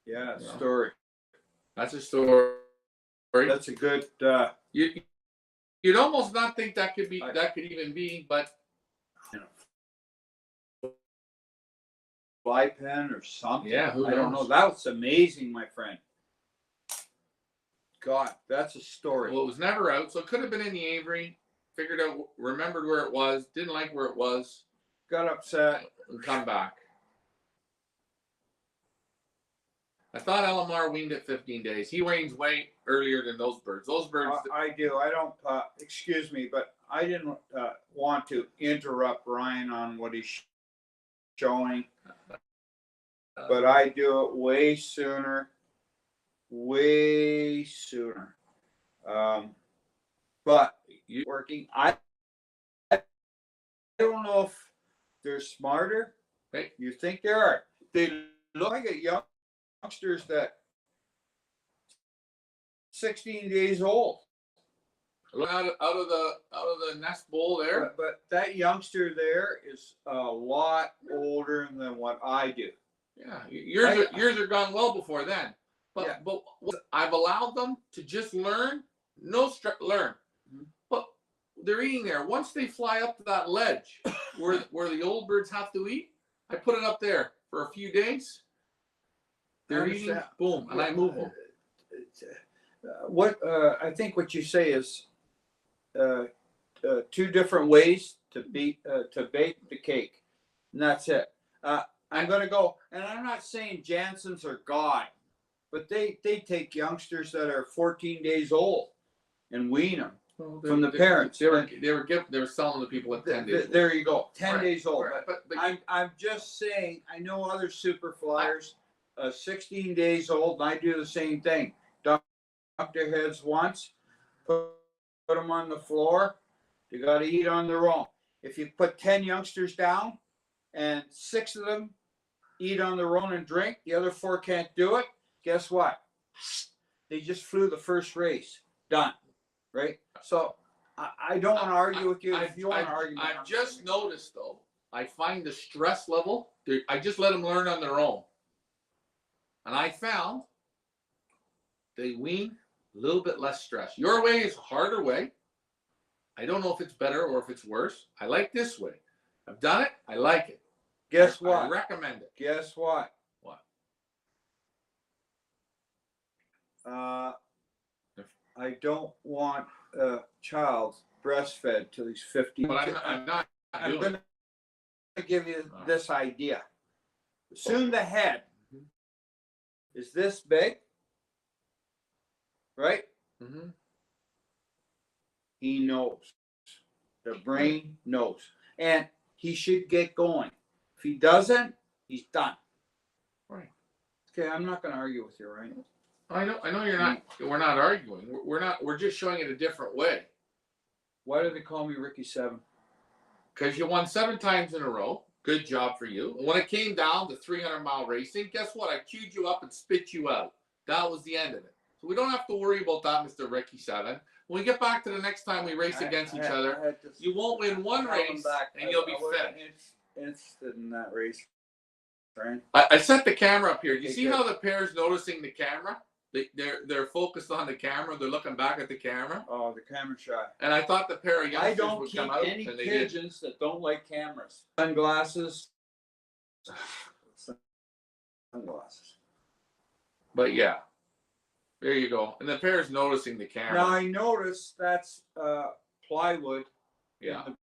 Yeah, story. That's a story. That's a good. You'd almost not think that could even be, but fly pen or something. Yeah, who knows? I don't know. That's amazing, my friend. God, that's a story. Well, it was never out, so it could have been in the aviary. Figured out, remembered where it was, didn't like where it was, got upset, and come back. I thought LMR weaned at 15 days. He weans way earlier than those birds. Those birds. I do. I don't. Excuse me, but I didn't want to interrupt Ryan on what he's showing. But I do it way sooner. Way sooner. But working. I don't know if they're smarter. Hey. You think they are? They look like youngsters that 16 days old. Out of the nest bowl there. But that youngster there is a lot older than what I do. Yeah, yours are gone well before then. But I've allowed them to just learn, learn. Mm-hmm. But they're eating there. Once they fly up to that ledge where the old birds have to eat, I put it up there for a few days. They're eating, boom, and I move them. I think what you say is two different ways to bake the cake, and that's it. I'm going to go, and I'm not saying Jansen's are God, but they take youngsters that are 14 days old and wean them from the parents. They were selling to people at 10 days. There you go, 10 days old. Right. But I'm just saying, I know other super flyers, 16 days old, and I do the same thing. Dump their heads once, put them on the floor. They got to eat on their own. If you put 10 youngsters down and 6 of them eat on their own and drink, the other 4 can't do it, guess what? They just flew the first race. Done. Right? So I don't want to argue with you. If you want to argue, I've just noticed, though, I find the stress level, I just let them learn on their own. And I found they wean a little bit less stress. Your way is a harder way. I don't know if it's better or if it's worse. I like this way. I've done it. I like it. Guess what? I recommend it. Guess what? What? I don't want a child breastfed till he's 15. But I'm going to give you this idea. Soon the head is this big, right? Mm-hmm. He knows. The brain knows. And he should get going. If he doesn't, he's done. Right. Okay, I'm not going to argue with you, right? I know you're not. We're not arguing. We're just showing it a different way. Why do they call me Ricky 7? because you won 7 times in a row. Good job for you. And when it came down to 300-mile racing, guess what? I queued you up and spit you out. That was the end of it. So we don't have to worry about that, Mr. Ricky 7. When we get back to the next time we race against each other, you won't win one race and you'll be finished. Interested in that race, Brian. I set the camera up here. Do you see how the pair's noticing the camera? They're focused on the camera. They're looking back at the camera. Oh, the camera shot. And I thought the pair of youngsters would come out. I don't keep any pigeons that don't like cameras. Sunglasses. Sunglasses. But yeah, there you go. And the pair's noticing the camera. Now I noticed that's plywood. Yeah. In the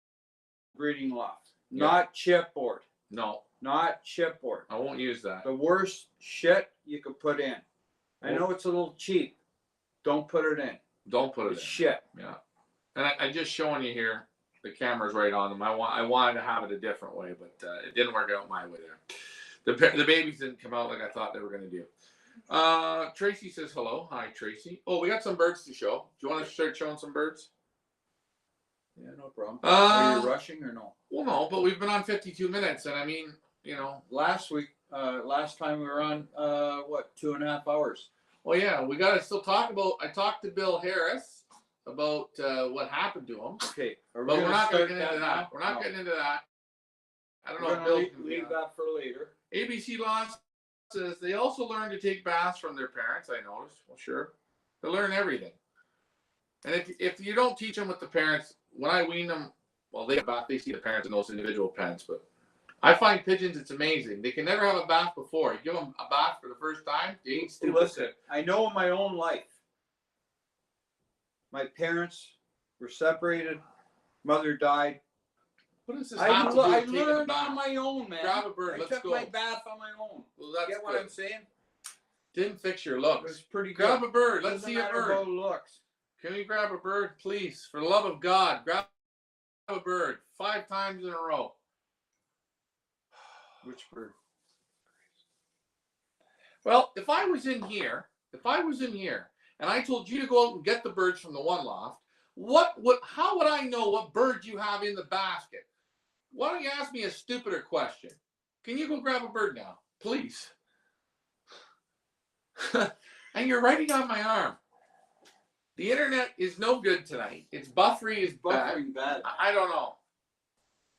breeding loft, not chipboard. No, not chipboard. I won't use that. The worst shit you could put in. I know it's a little cheap. Don't put it in. Don't put it It's in. shit. Yeah. And I just showing you here. The camera's right on them. I wanted to have it a different way, but it didn't work out my way there. The babies didn't come out like I thought they were going to do. Tracy says hello. Hi, Tracy. Oh, we got some birds to show. Do you want to start showing some birds? Yeah, no problem. Are you rushing or no? Well, no, but we've been on 52 minutes, and I mean, you know, last time we were on, 2.5 hours. Well, yeah, we got to still talk about. I talked to Bill Harris about what happened to him. Okay, but we're not going to get into that. We're not getting into that. I don't know if Bill can leave that for later. ABC Lost says they also learn to take baths from their parents. I noticed. Well, sure, they learn everything. And if you don't teach them with the parents, when I wean them, well, they see the parents in those individual pens. But I find pigeons, it's amazing. They can never have a bath before. You give them a bath for the first time, they ain't stupid. Listen, I know in my own life, my parents were separated. Mother died. What does this I learned on my own, man. Grab a bird. I Let's took go. my bath on my own. Well, that's Get what good. I'm saying? Didn't fix your It looks. was pretty good. Grab a bird. Let's Doesn't see a matter bird. about looks. Can we grab a bird, please? For the love of God, grab a bird 5 times in a row. Which bird? Well, if I was in here, and I told you to go out and get the birds from the one loft, how would I know what bird you have in the basket? Why don't you ask me a stupider question? Can you go grab a bird now, please? And you're writing on my arm. The internet is no good tonight. It's buffering bad. I don't know.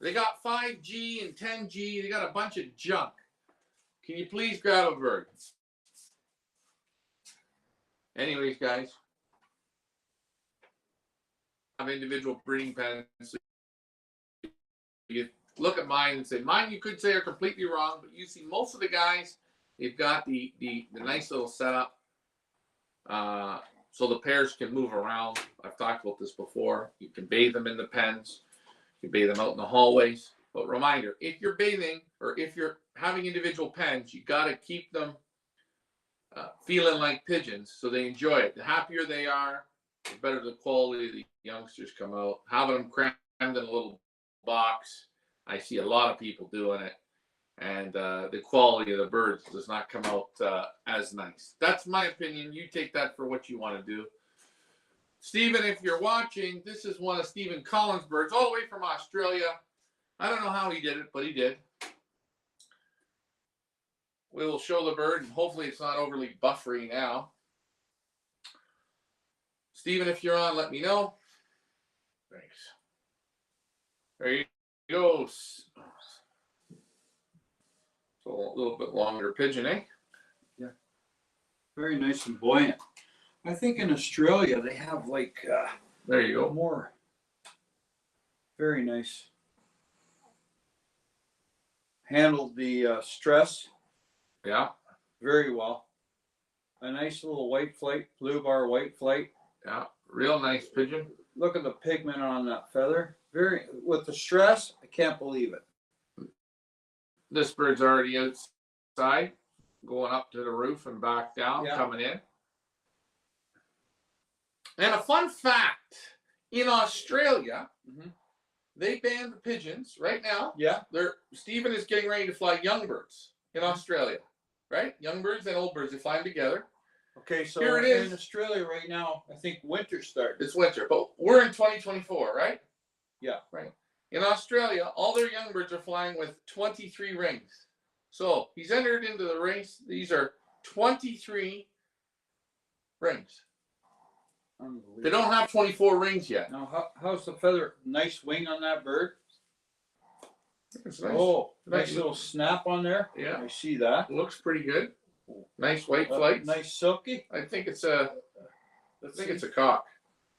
They got 5G and 10G. They got a bunch of junk. Can you please grab a bird? Anyways, guys, I have individual breeding pens. So you look at mine and say, mine you could say are completely wrong, but you see most of the guys, they've got the nice little setup. So the pairs can move around. I've talked about this before. You can bathe them in the pens. You can bathe them out in the hallways. But reminder, if you're bathing or if you're having individual pens, you got to keep them feeling like pigeons so they enjoy it. The happier they are, the better the quality of the youngsters come out. Having them crammed in a little box, I see a lot of people doing it. And the quality of the birds does not come out as nice. That's my opinion. You take that for what you want to do. Stephen, if you're watching, this is one of Stephen Collins' birds, all the way from Australia. I don't know how he did it, but he did. We will show the bird, and hopefully it's not overly buffery now. Stephen, if you're on, let me know. Thanks. There you go. So a little bit longer pigeon, eh? Yeah. Very nice and buoyant. I think in Australia they have like there you go. More. Very nice. Handled the stress. Yeah. Very well. A nice little white flight, blue bar white flight. Yeah. Real nice pigeon. Look at the pigment on that feather. Very with the stress, I can't believe it. This bird's already outside, going up to the roof and back down, coming in. And a fun fact, in Australia, they banned the pigeons right now. Yeah. Stephen is getting ready to fly young birds in Australia, right? Young birds and old birds, they fly them together. Okay, so here it is. In Australia right now, I think winter starts. It's winter, but we're in 2024, right? Yeah. Right. In Australia, all their young birds are flying with 23 rings. So he's entered into the race. These are 23 rings. They don't have 24 rings yet. Now, how's the feather? Nice wing on that bird. It's nice. Oh, Nice. nice little snap on there. Yeah. I see that. Looks pretty good. Nice white flights. Nice silky. I think it's a cock.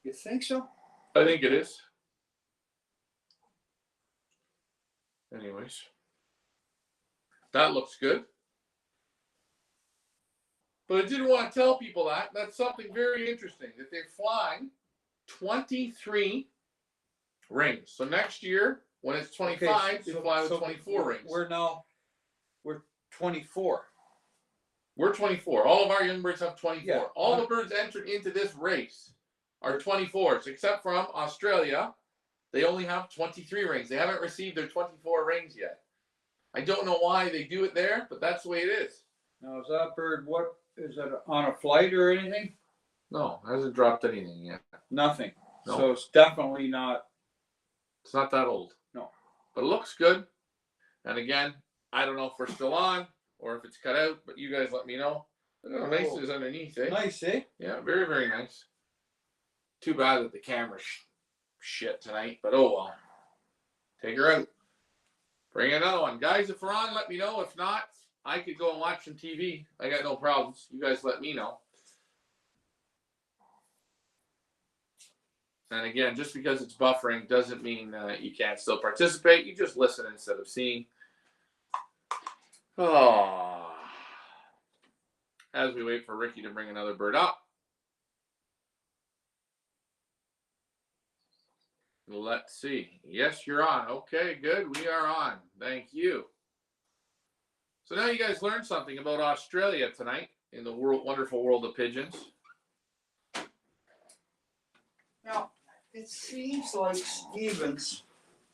You think so? I think it is. Anyways, that looks good. But I didn't want to tell people that. That's something very interesting, that they're flying 23 rings. So next year, when it's 25, they fly with 24 rings. We're 24. We're 24. All of our young birds have 24. Yeah. All the birds entered into this race are 24s, except from Australia. They only have 23 rings. They haven't received their 24 rings yet. I don't know why they do it there, but that's the way it is. Now, is that bird, what, is it on a flight or anything? No, hasn't dropped anything yet. Nothing. No. So it's definitely not. It's not that old. No. But it looks good. And again, I don't know if we're still on or if it's cut out, but you guys let me know. Look how nice it is underneath, eh? Nice, eh? Yeah, very, very nice. Too bad that the camera's shit tonight, but oh well. Take her out. Bring another one. Guys, if we're on, let me know. If not, I could go and watch some TV. I got no problems. You guys let me know. And again, just because it's buffering doesn't mean you can't still participate. You just listen instead of seeing. Oh. As we wait for Ricky to bring another bird up. Let's see. Yes, you're on. Okay, good. We are on. Thank you. So now you guys learned something about Australia tonight in the wonderful world of pigeons. Now, it seems like Steven's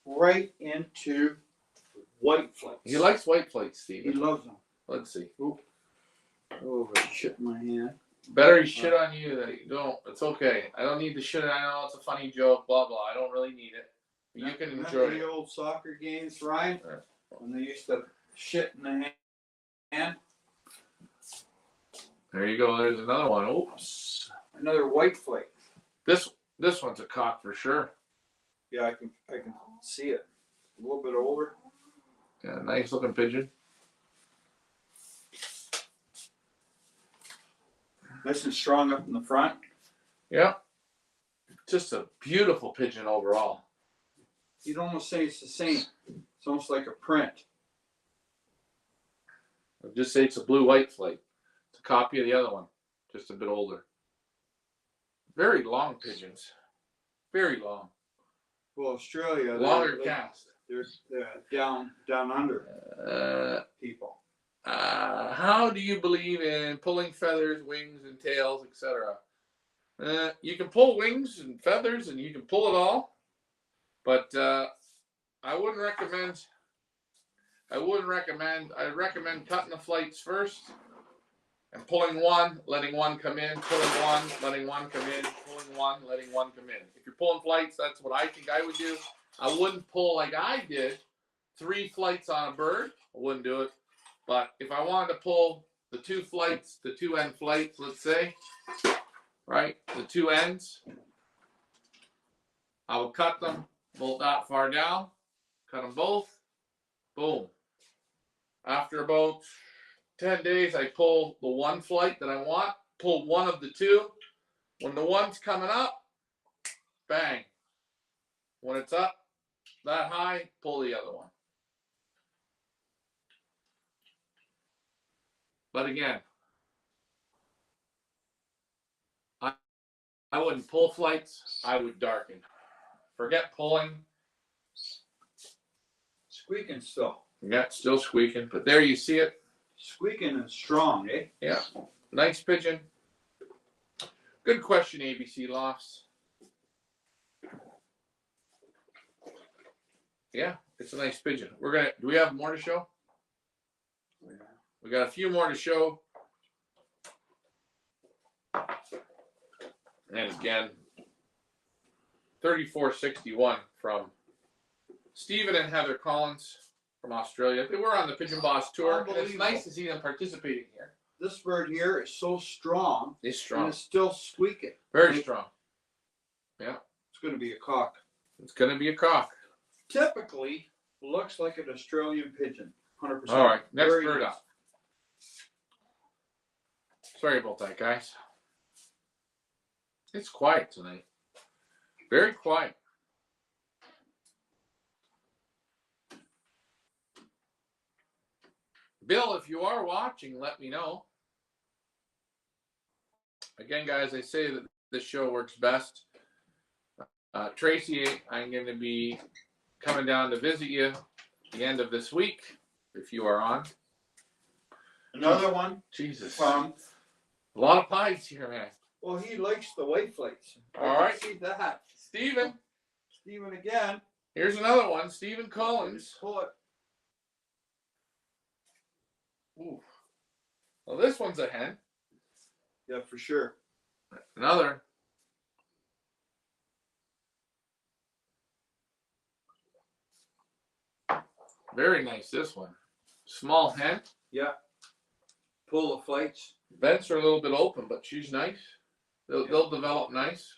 right into white flights. He likes white flights, He Steven. loves them. Let's see. Oh, I shit in my hand. Better he shit on you than he don't. It's okay. I don't need the shit. I know it's a funny joke, blah, blah. I don't really need it. But you can enjoy Remember it. the old soccer games, Ryan? When they used to shit in the hand? There you go. There's another one. Oops. Another white flake. This one's a cock for sure. Yeah, I can see it. A little bit older. Yeah, nice looking pigeon. Nice and strong up in the front. Yeah. Just a beautiful pigeon overall. You'd almost say it's the same. It's almost like a print. I'd just say it's a blue-white flight. It's a copy of the other one, just a bit older. Very long pigeons. Very long. Well, Australia, Longer cast. They're down under people. How do you believe in pulling feathers, wings, and tails, etc.? You can pull wings and feathers, and you can pull it all, but I wouldn't recommend. I'd recommend cutting the flights first and pulling one, letting one come in, pulling one, letting one come in, pulling one, letting one come in. If you're pulling flights, that's what I think I would do. I wouldn't pull like I did 3 flights on a bird. I wouldn't do it. But if I wanted to pull the 2 flights, the 2 end flights, let's say, right, the 2 ends, I will cut them both that far down, cut them both, boom. After about 10 days, I pull the 1 flight that I want, pull one of the 2. When the one's coming up, bang. When it's up that high, pull the other one. But again, I wouldn't pull flights. I would darken. Forget pulling. Squeaking still. Yeah, still squeaking. But there you see it. Squeaking and strong, eh? Yeah. Nice pigeon. Good question, ABC Lofts. Yeah, it's a nice pigeon. Do we have more to show? Yeah. We got a few more to show. And again, 3461 from Stephen and Heather Collins from Australia. They were on the Pigeon Boss tour. And it's nice to see them participating here. This bird here is so strong. It's strong. And it's still squeaking. Very strong. Yeah. It's going to be a cock. It's going to be a cock. Typically looks like an Australian pigeon. 100%. All right. Next Very bird nice. up. Sorry about that, guys. It's quiet tonight. Very quiet. Bill, if you are watching, let me know. Again, guys, I say that this show works best. Tracy, I'm going to be coming down to visit you at the end of this week, if you are on. Another one. Jesus. From, a lot of pies here, man. well, he likes the white flakes. All right. See that. Stephen. Stephen again. Here's another one. Stephen Collins. Pull it. Ooh. Well, this one's a hen. Yeah, for sure. Another. Very nice, this one. Small hen. Yeah. Pull the flakes. Vents are a little bit open, but she's nice. They'll develop nice.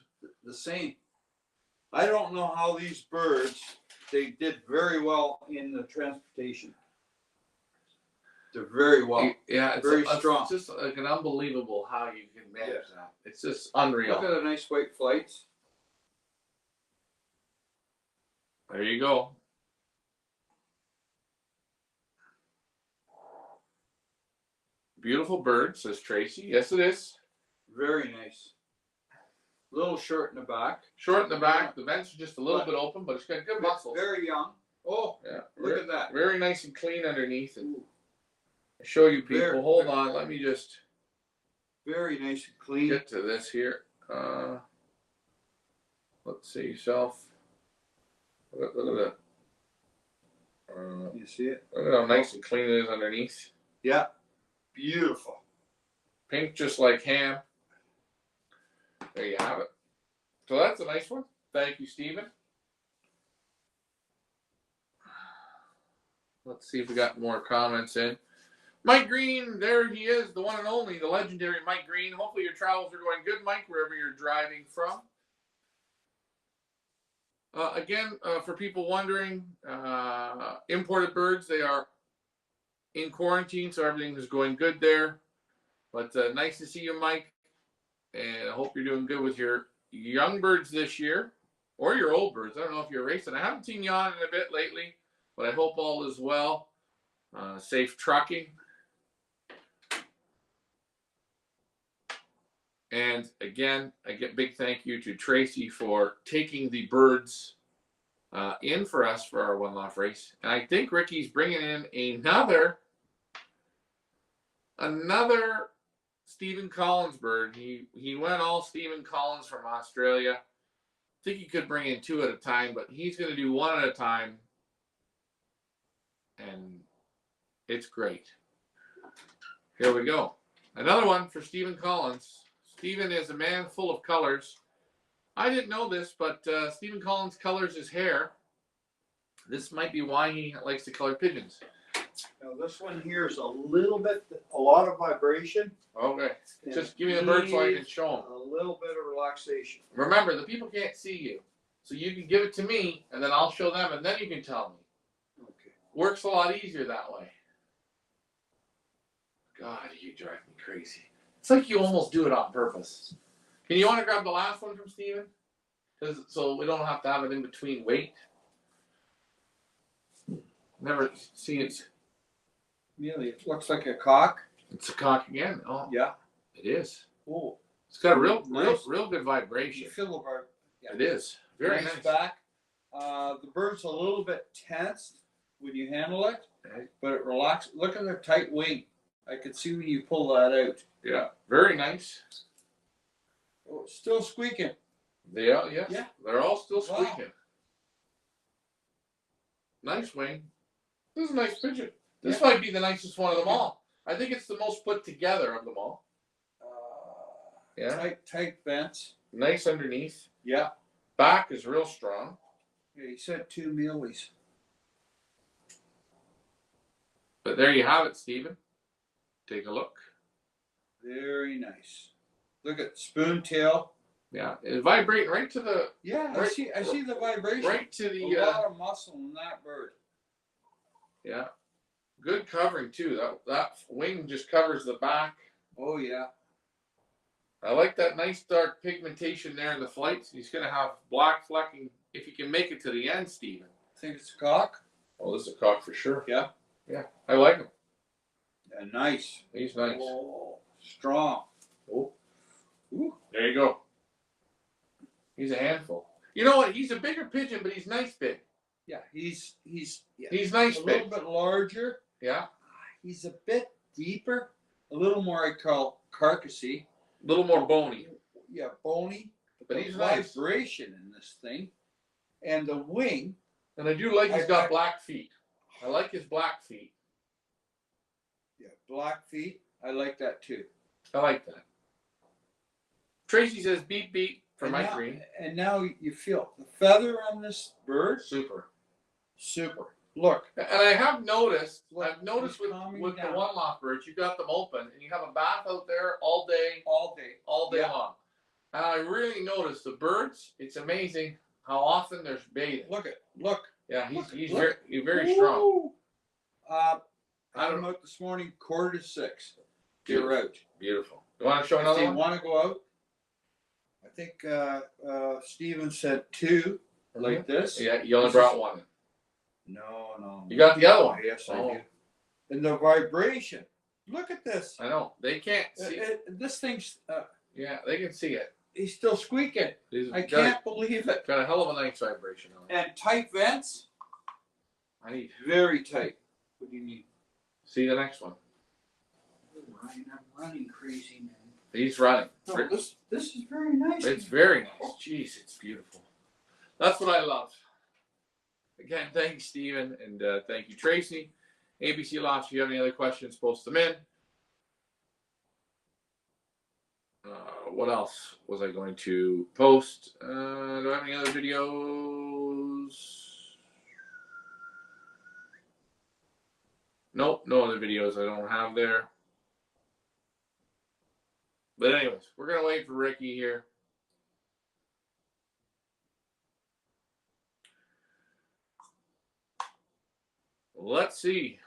The same. I don't know how these birds, they did very well in the transportation. They're very well. Yeah, it's very strong. It's just like an unbelievable how you can manage Yeah. that. It's just unreal. Look at the nice white flights. There you go. Beautiful bird, says Tracy. Yes, it is. Very nice. A little short in the back. Short in the back. The vents are just a little bit open, but it's got good muscles. Very young. Oh, yeah. look at that. Very nice and clean underneath. And I show you people. Very, hold on. Let me just very nice and clean. get to this here. Let's see. Self. Look at that. You see it? Look at how nice and clean it is underneath. Yeah. Beautiful. Pink just like ham. There you have it. So that's a nice one. Thank you, Stephen. Let's see if we got more comments in. Mike Green, there he is, the one and only, the legendary Mike Green. Hopefully your travels are going good, Mike, wherever you're driving from. Again, for people wondering, imported birds, they are in quarantine, so everything is going good there. But nice to see you, Mike. And I hope you're doing good with your young birds this year, or your old birds. I don't know if you're racing. I haven't seen you on in a bit lately, but I hope all is well. Safe trucking. And again, I get big thank you to Tracy for taking the birds in for us for our one Loft race. And I think Ricky's bringing in another Stephen Collins bird. He went all Stephen Collins from Australia. I think he could bring in two at a time, but he's going to do one at a time. And it's great. Here we go. Another one for Stephen Collins. Stephen is a man full of colors. I didn't know this, but Stephen Collins colors his hair. This might be why he likes to color pigeons. Now this one here is a lot of vibration. Okay. Just give me the bird so I can show them. A little bit of relaxation. Remember, the people can't see you. So you can give it to me, and then I'll show them, and then you can tell me. Okay. Works a lot easier that way. God, you drive me crazy. It's like you almost do it on purpose. Can you want to grab the last one from Steven? So we don't have to have it in between weight. Never seen it. Really, it looks like a cock. It's a cock again. Oh, Yeah. it is. Oh, It's got a Nice. real good vibration. you feel the bar. Yeah. It is. Very nice nice. back. The bird's a little bit tensed when you handle it, Okay. but it relaxes. Look at the tight wing. I could see when you pull that out. Yeah, very nice. Oh, it's still squeaking. They are, yes. Yeah. They're all still Wow. squeaking. Nice wing. This is a nice pigeon. This might be the nicest one of them all. I think it's the most put together of them all. Yeah. Tight vents. Nice underneath. Yeah. Back is real strong. Yeah, he said 2 mealies. But there you have it, Stephen. Take a look. Very nice. Look at spoontail. Yeah, it's vibrating right to the Yeah, Right. I see the vibration. right to A the. lot of muscle in that bird. Yeah, good covering too. That wing just covers the back. Oh yeah. I like that nice dark pigmentation there in the flights. He's gonna have black flecking if you can make it to the end, Stephen. Think it's a cock? Oh, this is a cock for sure. Yeah. Yeah, I like him. Yeah, nice. He's nice. Oh, strong. Oh, Ooh. there you go. He's a handful. You know what? He's a bigger pigeon, but he's nice big. Yeah, he's He's nice a big. little bit larger. Yeah, He's a bit deeper. A little more I call carcassy. a little more bony. Yeah, bony. But the he's nice. vibration in this thing. And the wing. And I do like he's I- got black feet. I like his black feet. Yeah, black feet. I like that too. I like that. Tracy says beep beep for and Mike now, Green. And now you feel the feather on this bird. Super. Super. Look. And I have noticed, Look, I've noticed he's with calming the down. one loft birds, you got them open and you have a bath out there all day All day. Yeah. long. And I really noticed the birds, it's amazing how often they're bathing. Look at. Look. Yeah, he's Look. very strong. Ooh. I I don't am out this morning 5:45. Beautiful. They're out. Beautiful. You want to show If another they one? want to go out, I think Steven said 2 like this. Yeah, you only This brought is- one. No. You got the other one. Yes, I Oh. do. And the vibration. Look at this. I know. They can't see. This thing's. Yeah, they can see it. He's still squeaking. He's I got can't believe it. a hell of a nice vibration on it. And tight vents. I need Very tight. What do you need? see the next one. Ryan, I'm running crazy, man. He's running. No, this is very nice. It's very nice. Jeez, it's beautiful. That's what I love. Again, thank you, Stephen, and thank you, Tracy. ABC Loft, if you have any other questions, post them in. What else was I going to post? Do I have any other videos? Nope, no other videos I don't have there. But anyways, we're going to wait for Ricky here. Let's see.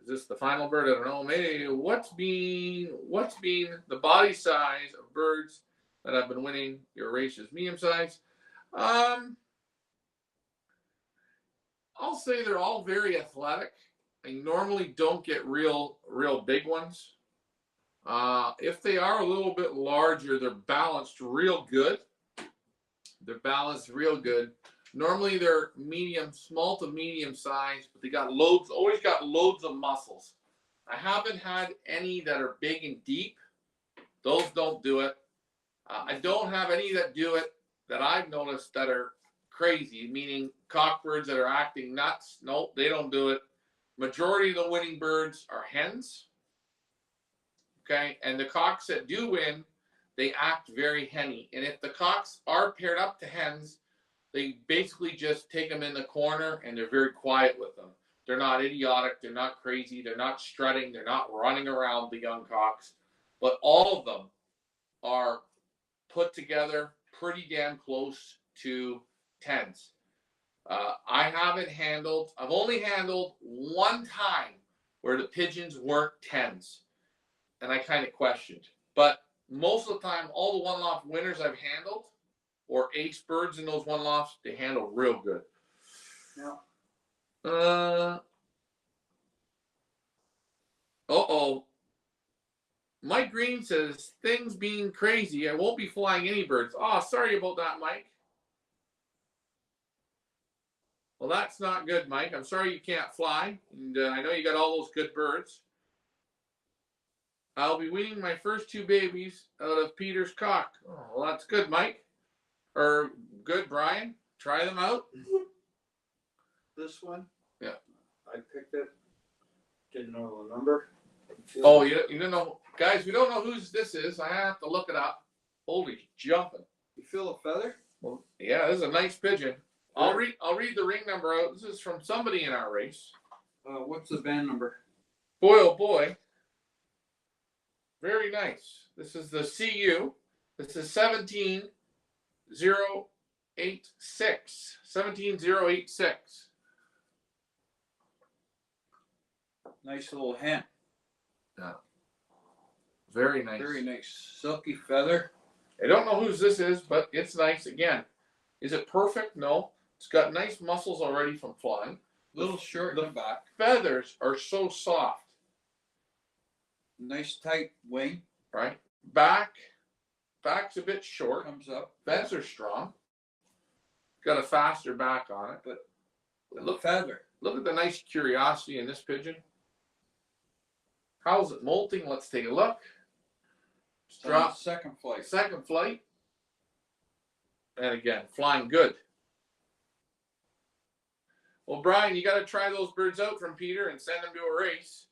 Is this the final bird? I don't know. Maybe what's been the body size of birds that have been winning your races? Medium size. I'll say they're all very athletic. I normally don't get real big ones. If they are a little bit larger, they're balanced real good. Normally they're small to medium size, but they always got loads of muscles. I haven't had any that are big and deep. Those don't do it. I don't have any that do it that I've noticed that are crazy, meaning cockbirds that are acting nuts. Nope, they don't do it. Majority of the winning birds are hens. Okay, and the cocks that do win, they act very henny. And if the cocks are paired up to hens, they basically just take them in the corner and they're very quiet with them. They're not idiotic. They're not crazy. They're not strutting. They're not running around the young cocks. But all of them are put together pretty damn close to 10s. I've only handled one time where the pigeons weren't 10s. And I kind of questioned. But most of the time, all the one loft winners I've handled, or ace birds in those one lofts, they handle real good. Yeah. Mike Green says, things being crazy, I won't be flying any birds. Oh, sorry about that, Mike. Well, that's not good, Mike. I'm sorry you can't fly. And I know you got all those good birds. I'll be weaning my first 2 babies out of Peter's cock. Oh, well, that's good, Mike. Or good, Brian. Try them out. This one? Yeah. I picked it. Didn't know the number. Oh, you don't know. Guys, we don't know whose this is. I have to look it up. Holy jumping. You feel a feather? Well, yeah, this is a nice pigeon. I'll read the ring number out. This is from somebody in our race. What's the band number? Boy, oh boy. Very nice. This is the CU. This is 17086. 17086. Nice little hen. Yeah. Very nice. Very nice. Silky feather. I don't know whose this is, but it's nice. Again, is it perfect? No. It's got nice muscles already from flying. Little short in the back. Feathers are so soft. Nice tight wing. Right? Back's a bit short. Comes up. Vents are strong. Got a faster back on it, but Look feather. look at the nice curiosity in this pigeon. How's it molting? Let's take a look. Drop Second flight. second flight. And again, flying good. Well, Brian, you got to try those birds out from Peter and send them to a race.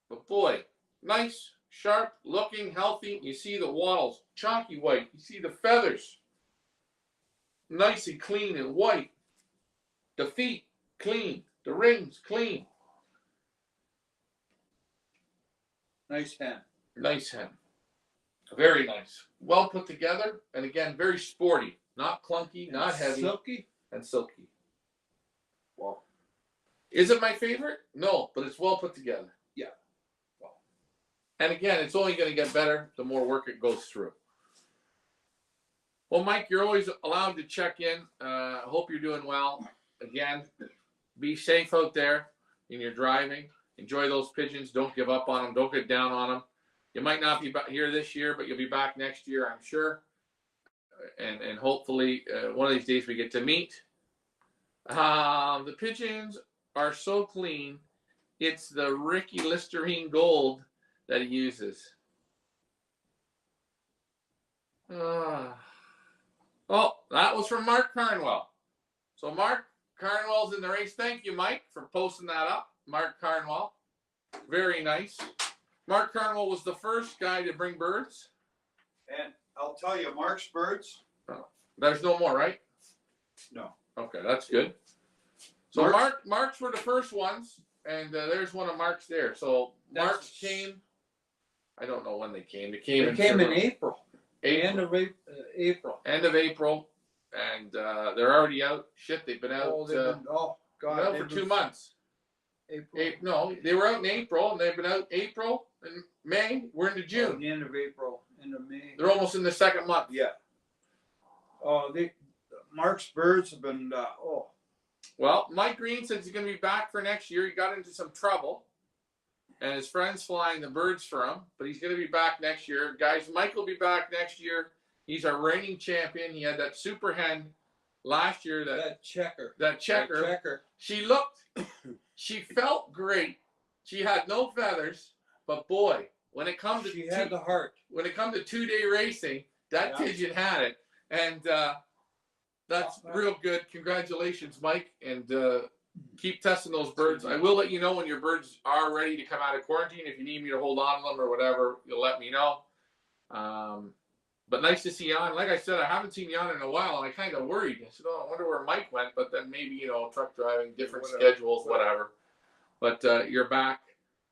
But boy, nice, sharp, looking, healthy. You see the wattles, chalky white. You see the feathers, nice and clean and white. The feet, clean. The rings, clean. Nice hen. Nice hen. Very nice. Well put together. And again, very sporty. Not clunky, not heavy. Silky. And silky. Well, is it my favorite? No, but it's well put together. Yeah. Well, and again, it's only going to get better the more work it goes through. Well, Mike, you're always allowed to check in. Hope you're doing well. Again, be safe out there in your driving. Enjoy those pigeons. Don't give up on them. Don't get down on them. You might not be here this year, but you'll be back next year, I'm sure. And hopefully one of these days we get to meet. The pigeons are so clean. It's the Ricky Listerine Gold that he uses. Oh, that was from Mark Carnwell. So Mark Carnwell's in the race. Thank you, Mike, for posting that up. Mark Carnwell. Very nice. Mark Carnwell was the first guy to bring birds. And I'll tell you, Mark's birds. There's no more, right? No. Okay, that's good. So Mark's were the first ones, and there's one of Mark's there. So Mark's came. I don't know when they came. They came in April. End of April. End of April, and they're already out. Shit, they've been out. God, out for 2 months. No, they were out in April, and they've been out April and May. We're into June. The end of April, end of May. They're almost in the second month. Yeah. Mark's birds have been. Well, Mike Green says he's going to be back for next year. He got into some trouble, and his friend's flying the birds for him, but he's going to be back next year. Guys, Mike will be back next year. He's our reigning champion. He had that super hen last year. That checker. She looked, she felt great. She had no feathers, but boy, when it comes to she had the heart. When it comes to 2-day racing, that pigeon had it, and that's real good. Congratulations, Mike, and keep testing those birds. I will let you know when your birds are ready to come out of quarantine. If you need me to hold on to them or whatever, you'll let me know. But nice to see Jan. Like I said, I haven't seen Jan in a while, and I kind of worried. I said, I wonder where Mike went, but then maybe, truck driving, different schedules, whatever. But you're back.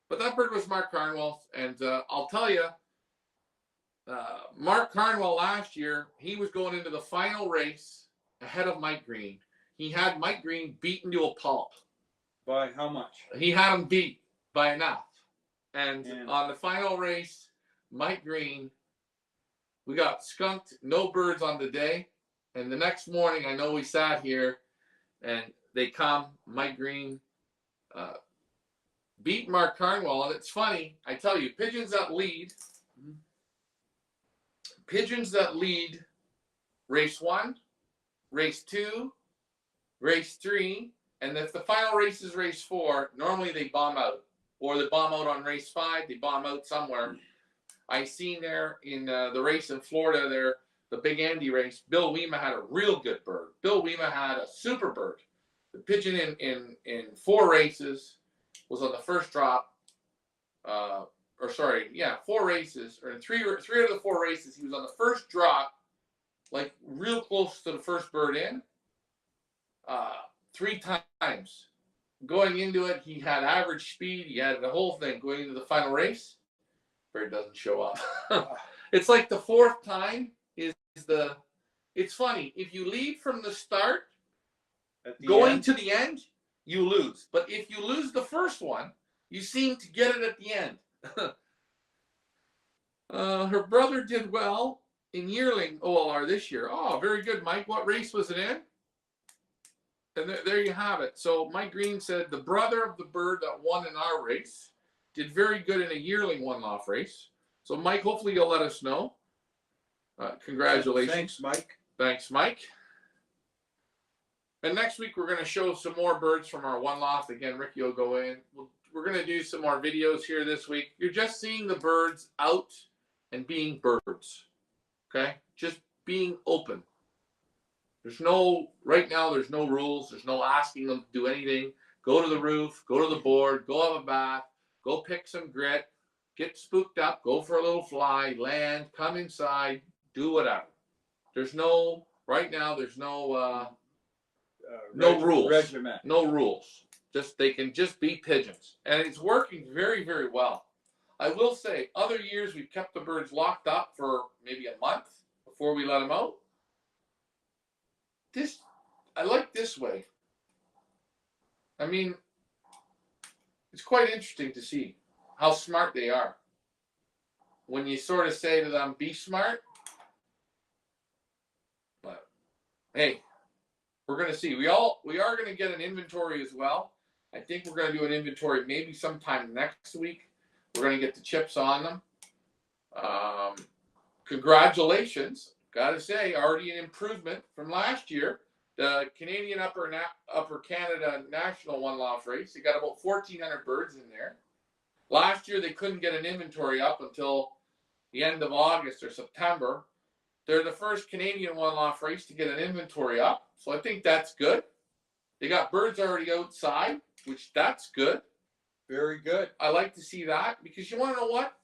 But that bird was Mark Carnwell, and I'll tell you, Mark Carnwell last year, he was going into the final race ahead of Mike Green. He had Mike Green beaten to a pulp. By how much? He had him beat by enough. And on the final race, Mike Green, we got skunked, no birds on the day. And the next morning, I know we sat here, and they come, Mike Green beat Mark Carnwell. And it's funny, I tell you, pigeons that lead race 1, race 2, race 3, and if the final race is race 4, normally they bomb out. Or they bomb out on race 5, they bomb out somewhere. I seen there in the race in Florida there, the Big Andy race, Bill Wema had a real good bird. Bill Wema had a super bird. The pigeon in 4 races was on the first drop. 4 races, or in three out of the 4 races, he was on the first drop, like real close to the first bird in, 3 times. going into it, he had average speed. He had the whole thing going into the final race. Bird doesn't show up. It's like the fourth time is the. It's funny. If you lead from the start, going to the end, you lose. But if you lose the first one, you seem to get it at the end. Her brother did well in yearling OLR this year. Oh, very good, Mike. What race was it in? And there you have it. So Mike Green said the brother of the bird that won in our race did very good in a yearling one-off race. So Mike, hopefully you'll let us know. Congratulations. Thanks, Mike. Thanks, Mike. And next week we're going to show some more birds from our one loft. Again, Ricky will go in. We're going to do some more videos here this week. You're just seeing the birds out and being birds. Okay? Just being open. Right now there's no rules. There's no asking them to do anything. Go to the roof, go to the board, go have a bath, go pick some grit, get spooked up, go for a little fly, land, come inside, do whatever. Right now there's no rules. Regiment. No rules. They can just be pigeons. And it's working very, very well. I will say, other years we've kept the birds locked up for maybe a month before we let them out. I like this way. I mean, it's quite interesting to see how smart they are. When you sort of say to them, be smart. But hey, we're going to see. We are going to get an inventory as well. I think we're going to do an inventory maybe sometime next week. We're going to get the chips on them. Congratulations. Got to say, already an improvement from last year. The Canadian Upper Canada National One Loft race, they got about 1,400 birds in there. Last year, they couldn't get an inventory up until the end of August or September. They're the first Canadian One Loft race to get an inventory up, so I think that's good. They got birds already outside, which that's good. Very good. I like to see that because you want to know what?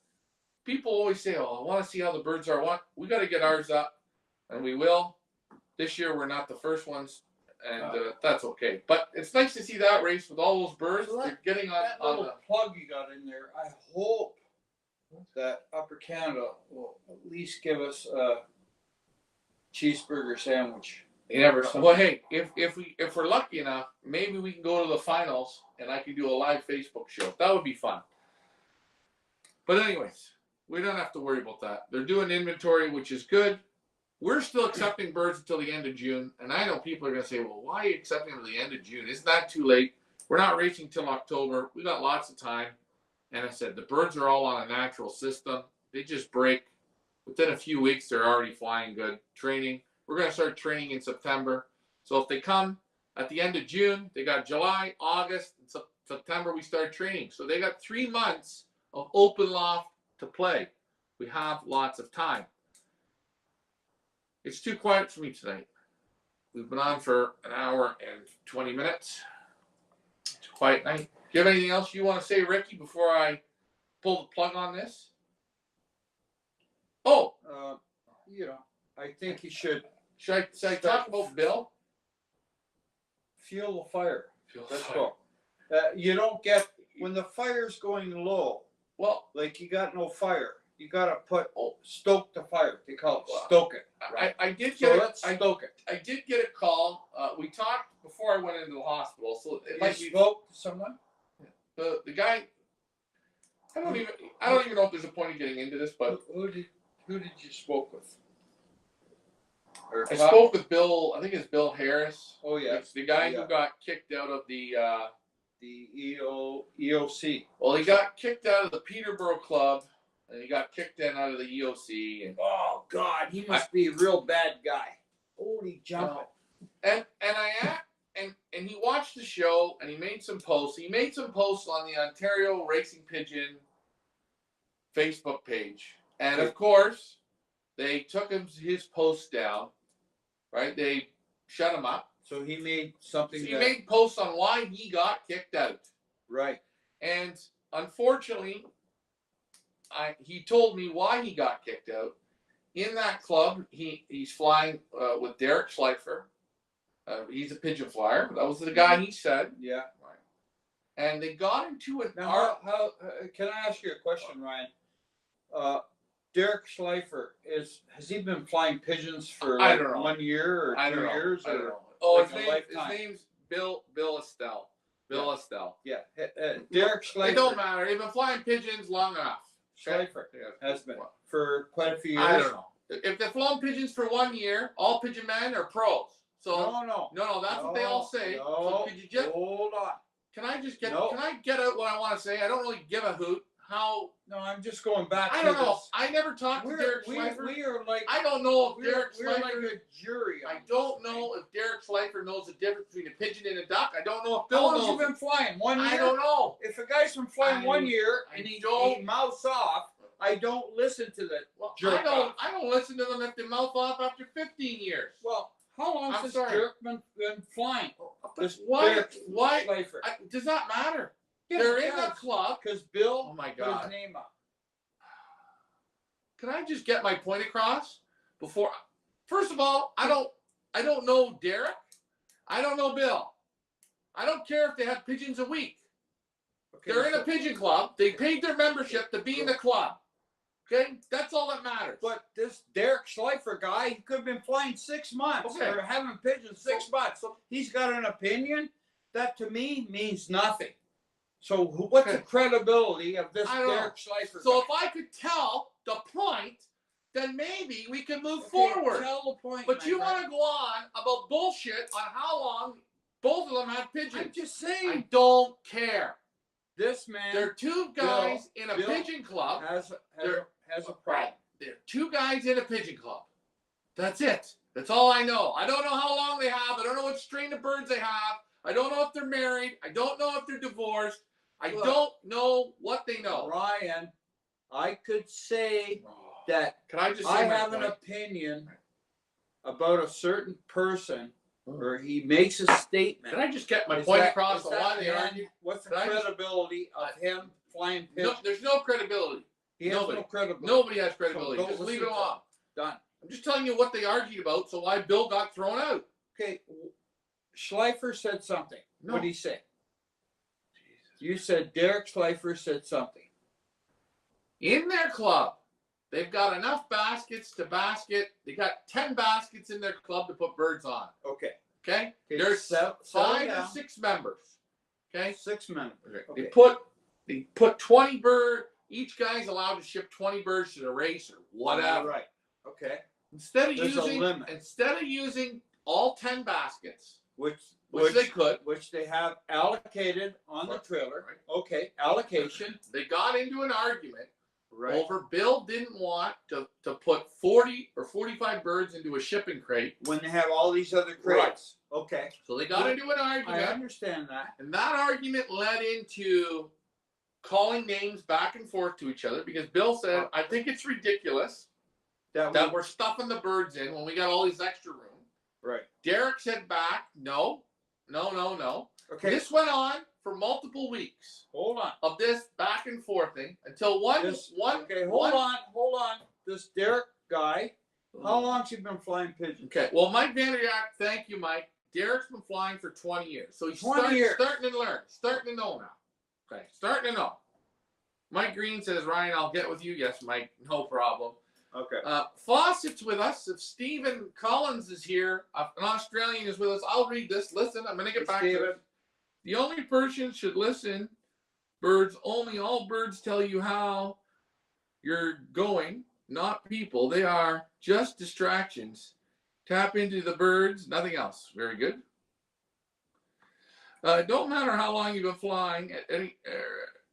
People always say, oh, I want to see how the birds are. We got to get ours up, and we will. This year, we're not the first ones, and that's okay. But it's nice to see that race with all those birds. They're getting on the plug you got in there. I hope that Upper Canada will at least give us a cheeseburger sandwich. You never know. Well, hey, if we're lucky enough, maybe we can go to the finals, and I can do a live Facebook show. That would be fun. But anyways, we don't have to worry about that. They're doing inventory, which is good. We're still accepting birds until the end of June. And I know people are going to say, well, why are you accepting them until the end of June? Isn't that too late? We're not racing till October. We got lots of time. And I said, the birds are all on a natural system. They just break. Within a few weeks, they're already flying good. Training. We're going to start training in September. So if they come at the end of June, they got July, August, and September, we start training. So they got 3 months of open loft to play. We have lots of time. It's too quiet for me tonight. We've been on for an hour and 20 minutes. It's a quiet night. Do you have anything else you want to say, Ricky, before I pull the plug on this? Oh. I think you should. Should I talk about Bill? Fuel the fire. Let's go. You don't get, when the fire's going low, well, like you got no fire, you got to stoke the fire. They call it stoke it. Right? I did So get let's stoke it. I did get a call. We talked before I went into the hospital. So it might You be spoke to someone? the guy. I don't even know if there's a point in getting into this, but Who did you spoke with? I spoke with Bill. I think it's Bill Harris. Oh yeah, It's the guy who got kicked out of the EOC. Well, he got kicked out of the Peterborough Club, and he got kicked out of the EOC. And oh God, he must be a real bad guy. Holy jumping! And he watched the show, and he made some posts. He made some posts on the Ontario Racing Pigeon Facebook page, and of course, they took his post down. Right? They shut him up. So he made something. He made posts on why he got kicked out. Right. And unfortunately, he told me why he got kicked out. In that club, he's flying with Derek Schleifer. He's a pigeon flyer. That was the guy he said. Yeah. Right. and they got into an Now, can I ask you a question, Ryan? Derek Schleifer has he been flying pigeons for I like don't know. 1 year or I 2 don't know. years? I don't or know. Oh, like his lifetime? name's Bill Estelle. Bill Estelle. Yeah, Derek Schleifer. It don't matter. They've been flying pigeons long enough. Schleifer Yeah. has been for quite a few years. I don't know. If they've flown pigeons for 1 year, all pigeon men are pros. So No, that's what they all say. No, So could you just hold on. can I just get No. can I get out what I want to say? I don't really give a hoot. How No, I'm just going back I to don't know. this. I never talked to Derek We Schleifer. are like I don't know if we're Derek like Schleifer. a jury. I don't know if Derek Schleifer knows the difference between a pigeon and a duck. I don't know if How Bill long knows. have you been flying? 1 year? I don't know. If a guy's been flying 1 year I and he don't- mouths off, I don't listen to that. Well, Jerk off. I don't listen to them if they mouth off after 15 years. Well, how long I'm has this sorry. jerk been flying? This Why? Derek Why? Schleifer. Does not matter. Yes, They're it in the does. club. Because Bill Oh my put God. his name up. Can I just get my point across before? First of all, I don't know Derek. I don't know Bill. I don't care if they have pigeons a week. Okay, They're in so- a pigeon club. They paid their membership to be in the club. Okay, that's all that matters. But this Derek Schleifer guy, he could have been flying 6 months Okay. or having pigeons 6 months. So he's got an opinion that to me means nothing. So what's the Okay. credibility of this I don't know. Derek Schleifer So guy? if I could tell the point, then maybe we could move Okay, forward. Tell the point. But my you friend. want to go on about bullshit on how long both of them had I'm pigeons. just I saying. don't care. This man They're two guys in a Bill pigeon club. has a problem. Right. They're two guys in a pigeon club. That's it. That's all I know. I don't know how long they have. I don't know what strain of birds they have. I don't know if they're married. I don't know if they're divorced. I Look, don't know what they know. Ryan, I could say that Can I just say I my have an point? opinion about a certain person, or he makes a statement. Can I just get my Is point that- across is on that why they man- argue? What's the Can I just- credibility of him flying No, pigeons? there's no credibility. He has nobody. no credibility. Nobody has credibility. So Just leave it listen to alone. Done. I'm just telling you what they argued about, so why Bill got thrown out. Okay, Schleifer said something. No. What did he say? You said Derek Schleifer said something. In their club, they've got enough baskets to basket. They got 10 baskets in their club to put birds on. Okay. Okay? Okay, There's settle 5 or down. 6 members. Okay? 6 men. They Okay. put 20 bird. Each guy's allowed to ship 20 birds to the race or whatever. Right. Okay. Instead of There's a using limit. all 10 baskets, Which they could, which they have allocated on the Right. trailer. Right. Okay, allocation. they got into an argument Right. over Bill didn't want to put 40 or 45 birds into a shipping crate. When they have all these other crates. Okay. So they got into an I argument, understand that. and that argument led into calling names back and forth to each other because Bill said, I think it's ridiculous that we're stuffing the birds in when we got all these extra room. right. Derek said back, no. Okay. This went on for multiple weeks hold on. of this back and forth thing until one. Okay, hold on. This Derek guy, how long's he been flying pigeons? Okay, well, Mike Vanderjack, thank you, Mike. Derek's been flying for 20 years. So he's 20 years. starting to learn, starting to know now. Okay, starting to know. Mike Green says, Ryan, I'll get with you. Yes, Mike, no problem. Okay. Fawcett's with us. If Stephen Collins is here, an Australian is with us, I'll read this. Listen, I'm going to get back to it. The only person should listen. Birds only. All birds tell you how you're going, not people. They are just distractions. Tap into the birds, nothing else. Very good. Don't matter how long you've been flying.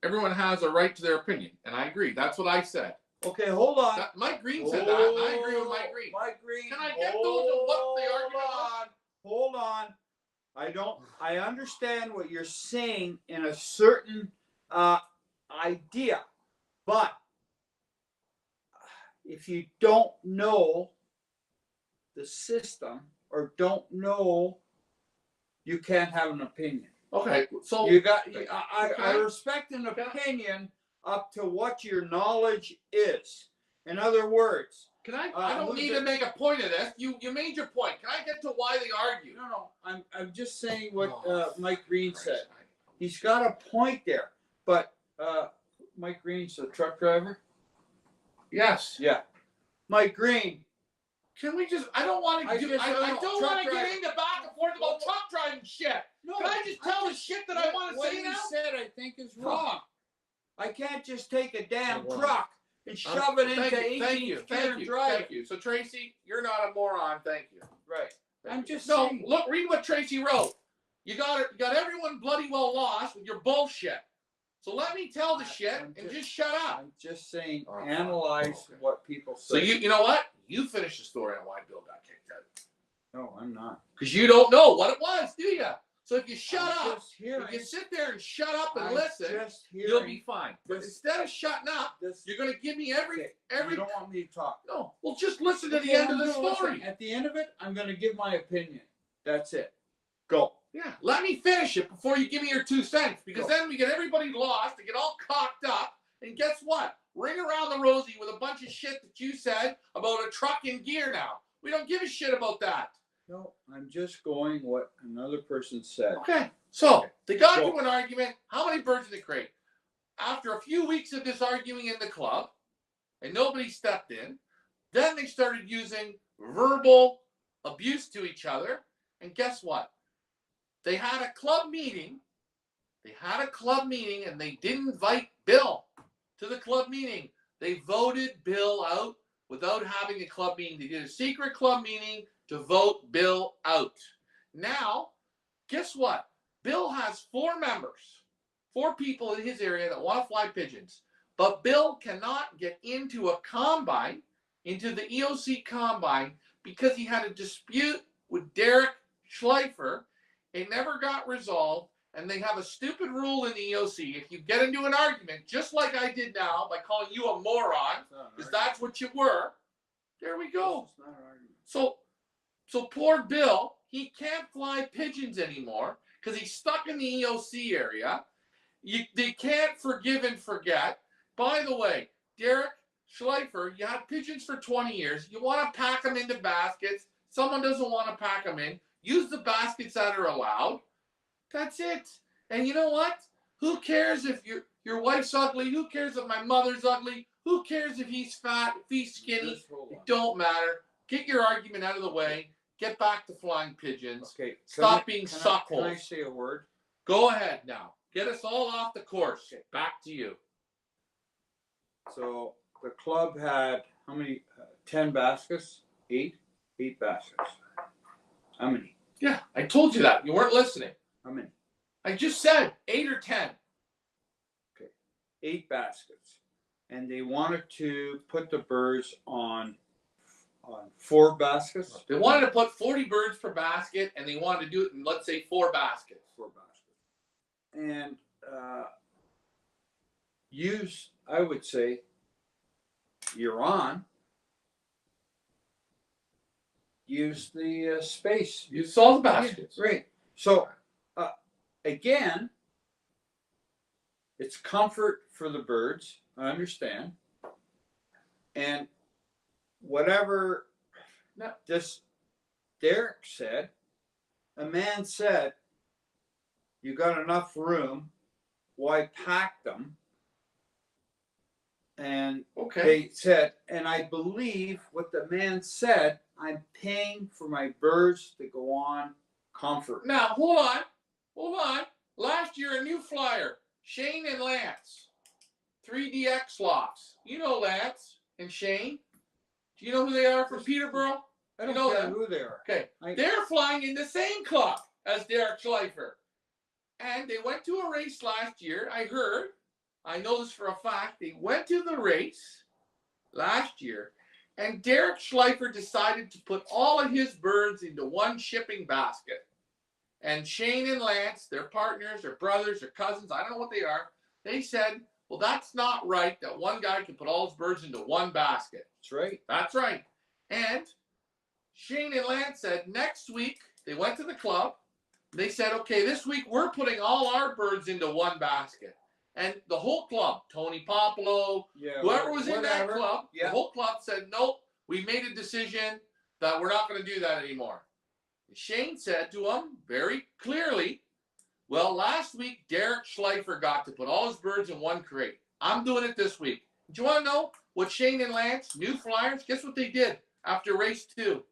Everyone has a right to their opinion, and I agree. That's what I said. Okay, hold on. Mike Green said that, and I agree with Mike Green. Mike Green. Can I get those and what the argument was? Hold on. I understand what you're saying in a certain idea, but if you don't know the system or don't know, you can't have an opinion. Okay, so You got. I respect an opinion up to what your knowledge is. In other words, can I don't need to make a point of this. You made your point. Can I get to why they argue? no. I'm just saying what Oh, Mike Green said. he's got a point there. But Mike Green's the truck driver. Yes. Yeah, Mike Green. Can we just? I don't want to do. I don't want to get into back and forth about truck driving shit. No, Can I just tell the shit that I want to say now? now? What he said, I think, is wrong. I can't just take a damn Oh, wow. truck and shove it into 18 Thank you. So Tracy, you're not a moron. Thank you. Right. I'm just no. saying. Look, read what Tracy wrote. You got everyone bloody well lost with your bullshit. So let me tell the shit and just shut up. I'm just saying, analyze what people say. So you know what? You finish the story on why Bill got kicked out. No, I'm not. Because you don't know what it was, do you? So if you shut up, if you sit there and shut up and listen, you'll be fine. But instead of shutting up, you're going to give me every. You don't want me to talk. No, well, just listen to the end of the story. Listen. At the end of it, I'm going to give my opinion. That's it. Go. Yeah, let me finish it before you give me your 2 cents, because then we get everybody lost, they get all cocked up, and guess what? Ring around the rosy with a bunch of shit that you said about a truck in gear now. We don't give a shit about that. No, I'm just going what another person said. Okay, so they got into an argument. How many birds did it create? After a few weeks of this arguing in the club, and nobody stepped in, then they started using verbal abuse to each other, and guess what? They had a club meeting. And they didn't invite Bill to the club meeting. They voted Bill out without having a club meeting. They did a secret club meeting to vote Bill out. Now, guess what? Bill has 4 members, 4 people in his area that want to fly pigeons. But Bill cannot get into a combine, into the EOC combine, because he had a dispute with Derek Schleifer. It never got resolved, and they have a stupid rule in the EOC. If you get into an argument, just like I did now, by calling you a moron, because that's what you were, there we go. So poor Bill, he can't fly pigeons anymore because he's stuck in the EOC area. They can't forgive and forget. By the way, Derek Schleifer, you had pigeons for 20 years. You want to pack them into baskets. Someone doesn't want to pack them in. Use the baskets that are allowed. That's it. And you know what? Who cares if your wife's ugly? Who cares if my mother's ugly? Who cares if he's fat, if he's skinny? It don't matter. Get your argument out of the way. Get back to flying pigeons. Okay. Stop being suckholes. Can I say a word? Go ahead now. Get us all off the course. Okay. Back to you. So the club had how many? 10 baskets? 8 baskets. How many? Yeah, I told you that. You weren't listening. How many? I just said 8 or 10. Okay. 8 baskets. And they wanted to put the birds on 4 baskets. They wanted to put 40 birds per basket, and they wanted to do it in, let's say, 4 baskets. 4 baskets. And I would say, you're on. Use the space. Use all the baskets. Right. So, again, it's comfort for the birds. I understand. And whatever this Derek said, a man said, you got enough room. Why pack them? And they said, and I believe what the man said, I'm paying for my birds to go on comfort. Now, hold on. Last year, a new flyer, Shane and Lance, 3DX Lofts. You know Lance and Shane. Do you know who they are from Peterborough? I don't care who they are. Okay. They're flying in the same club as Derek Schleifer. And they went to a race last year. I know this for a fact. They went to the race last year, and Derek Schleifer decided to put all of his birds into one shipping basket. And Shane and Lance, their partners, their brothers, their cousins, I don't know what they are, they said, well, that's not right that one guy can put all his birds into one basket. That's right. That's right. And Shane and Lance said next week, they went to the club. They said, okay, this week we're putting all our birds into one basket. And the whole club, Tony Popolo, whoever was in that club, the whole club said, nope, we made a decision that we're not going to do that anymore. And Shane said to him very clearly, Well, last week, Derek Schleifer got to put all his birds in one crate. I'm doing it this week. Do you want to know what Shane and Lance, new flyers, guess what they did after race 2?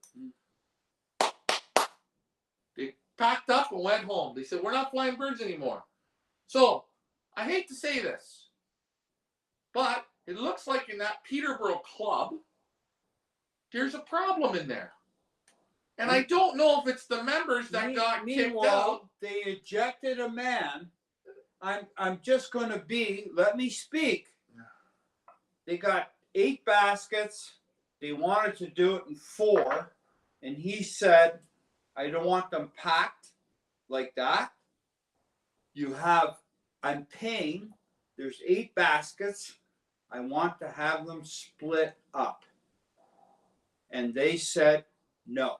They packed up and went home. They said, we're not flying birds anymore. So, I hate to say this, but it looks like in that Peterborough club, there's a problem in there. And I don't know if it's the members that got kicked out. They ejected a man. I'm just going to let me speak. They got 8 baskets. They wanted to do it in 4. And he said, I don't want them packed like that. I'm paying. There's 8 baskets. I want to have them split up. And they said, no.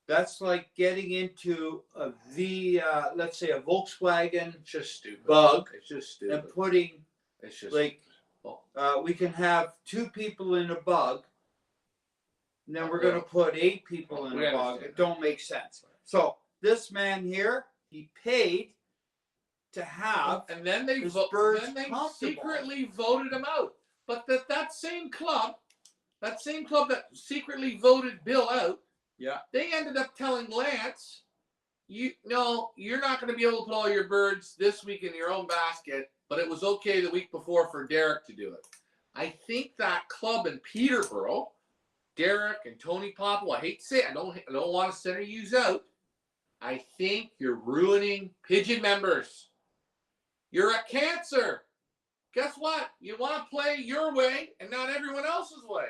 That's like getting into let's say a Volkswagen It's just stupid. Bug. It's just stupid. And putting, It's just like, we can have 2 people in a Bug, and then we're going to put 8 people in a Bug. It don't make sense. So this man here, he paid to have, and then they secretly voted him out. But that same club that secretly voted Bill out, yeah, they ended up telling Lance, you're not going to be able to put all your birds this week in your own basket, but it was okay the week before for Derek to do it. I think that club in Peterborough, Derek and Tony Popple, I hate to say it, I don't want to center you out. I think you're ruining pigeon members. You're a cancer. Guess what? You want to play your way and not everyone else's way.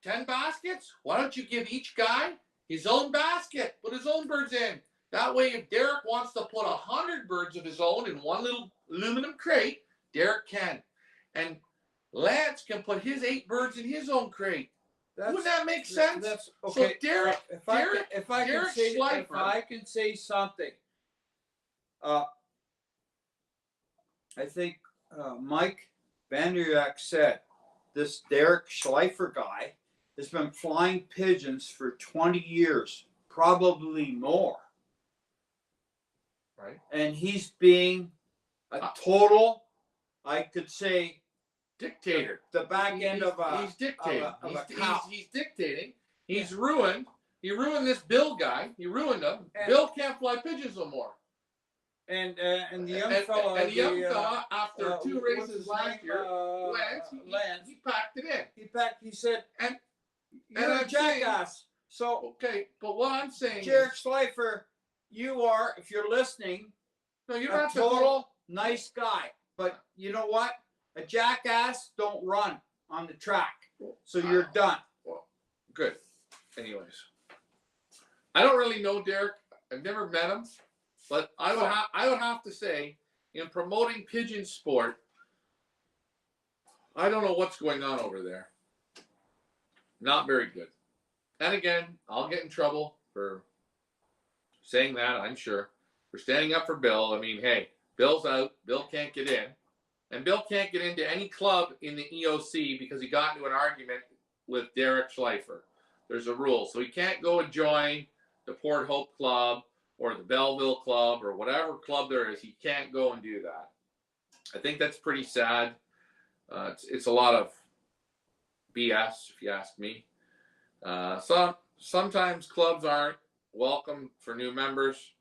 10 baskets? Why don't you give each guy his own basket? Put his own birds in. That way, if Derek wants to put 100 birds of his own in one little aluminum crate, Derek can. And Lance can put his 8 birds in his own crate. Wouldn't that make sense? That's okay. So Derek, if I can say something, I think Mike Vanderyak said this Derek Schleifer guy has been flying pigeons for 20 years, probably more. Right. And he's being a total, I could say, dictator. The back end of a he's dictating. Cow. He's dictating. He's ruined. He ruined this Bill guy. He ruined him. And Bill can't fly pigeons no more. And the young fella, after 2 races last year, Lance, he packed it in. He said, and you're a jackass. So okay, but what I'm saying, Derek Schleifer, you are, if you're listening, no, you're a not total nice guy. But you know what? A jackass don't run on the track. So you're done. Well, good. Anyways, I don't really know Derek. I've never met him, but I would have to say, in promoting pigeon sport, I don't know what's going on over there. Not very good. And again, I'll get in trouble for saying that, I'm sure. For standing up for Bill. I mean, hey, Bill's out. Bill can't get in. And Bill can't get into any club in the EOC because he got into an argument with Derek Schleifer. There's a rule. So he can't go and join the Port Hope Club or the Belleville Club or whatever club there is. He can't go and do that. I think that's pretty sad. It's a lot of BS, if you ask me. Sometimes clubs aren't welcome for new members.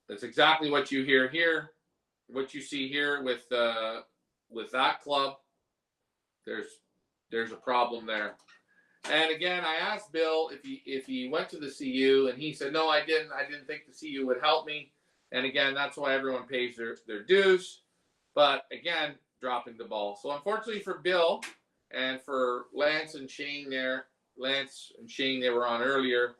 That's exactly what you hear here, what you see here with that club. There's a problem there. And again, I asked Bill if he went to the CU, and he said no, I didn't. I didn't think the CU would help me. And again, that's why everyone pays their dues. But again, dropping the ball. So unfortunately for Bill and for Lance and Shane, they were on earlier.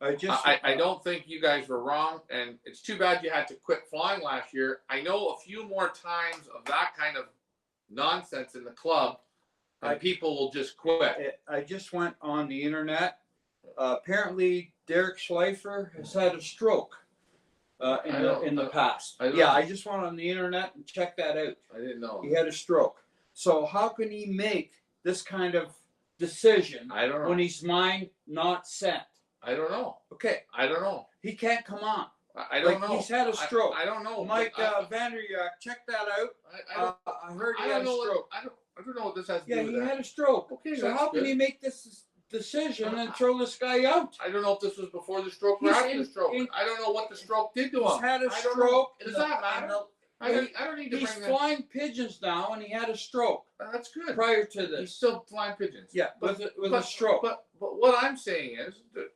I don't think you guys were wrong, and it's too bad you had to quit flying last year. I know a few more times of that kind of nonsense in the club, and people will just quit. I just went on the internet. Apparently, Derek Schleifer has had a stroke in the past. I just went on the internet and checked that out. I didn't know. He had a stroke. So how can he make this kind of decision I don't know. when he's mind not set? I don't know. Okay, I don't know. he can't come on. I don't Like, know. he's had a stroke. I don't know. Mike Vanderyak, check that out. I heard he had a stroke. I don't know what this has to Yeah, do with he that. had a stroke. Okay, so that's how can good. he make this decision and throw this guy out? I don't know if this was before the stroke or He's after the stroke. I don't know what the stroke did to him. He's had a I don't stroke. know. Does that matter? I don't need to He's bring that. flying pigeons now, and he had a stroke That's good. prior to He's this. still flying pigeons. Yeah, with a stroke. But what I'm saying is that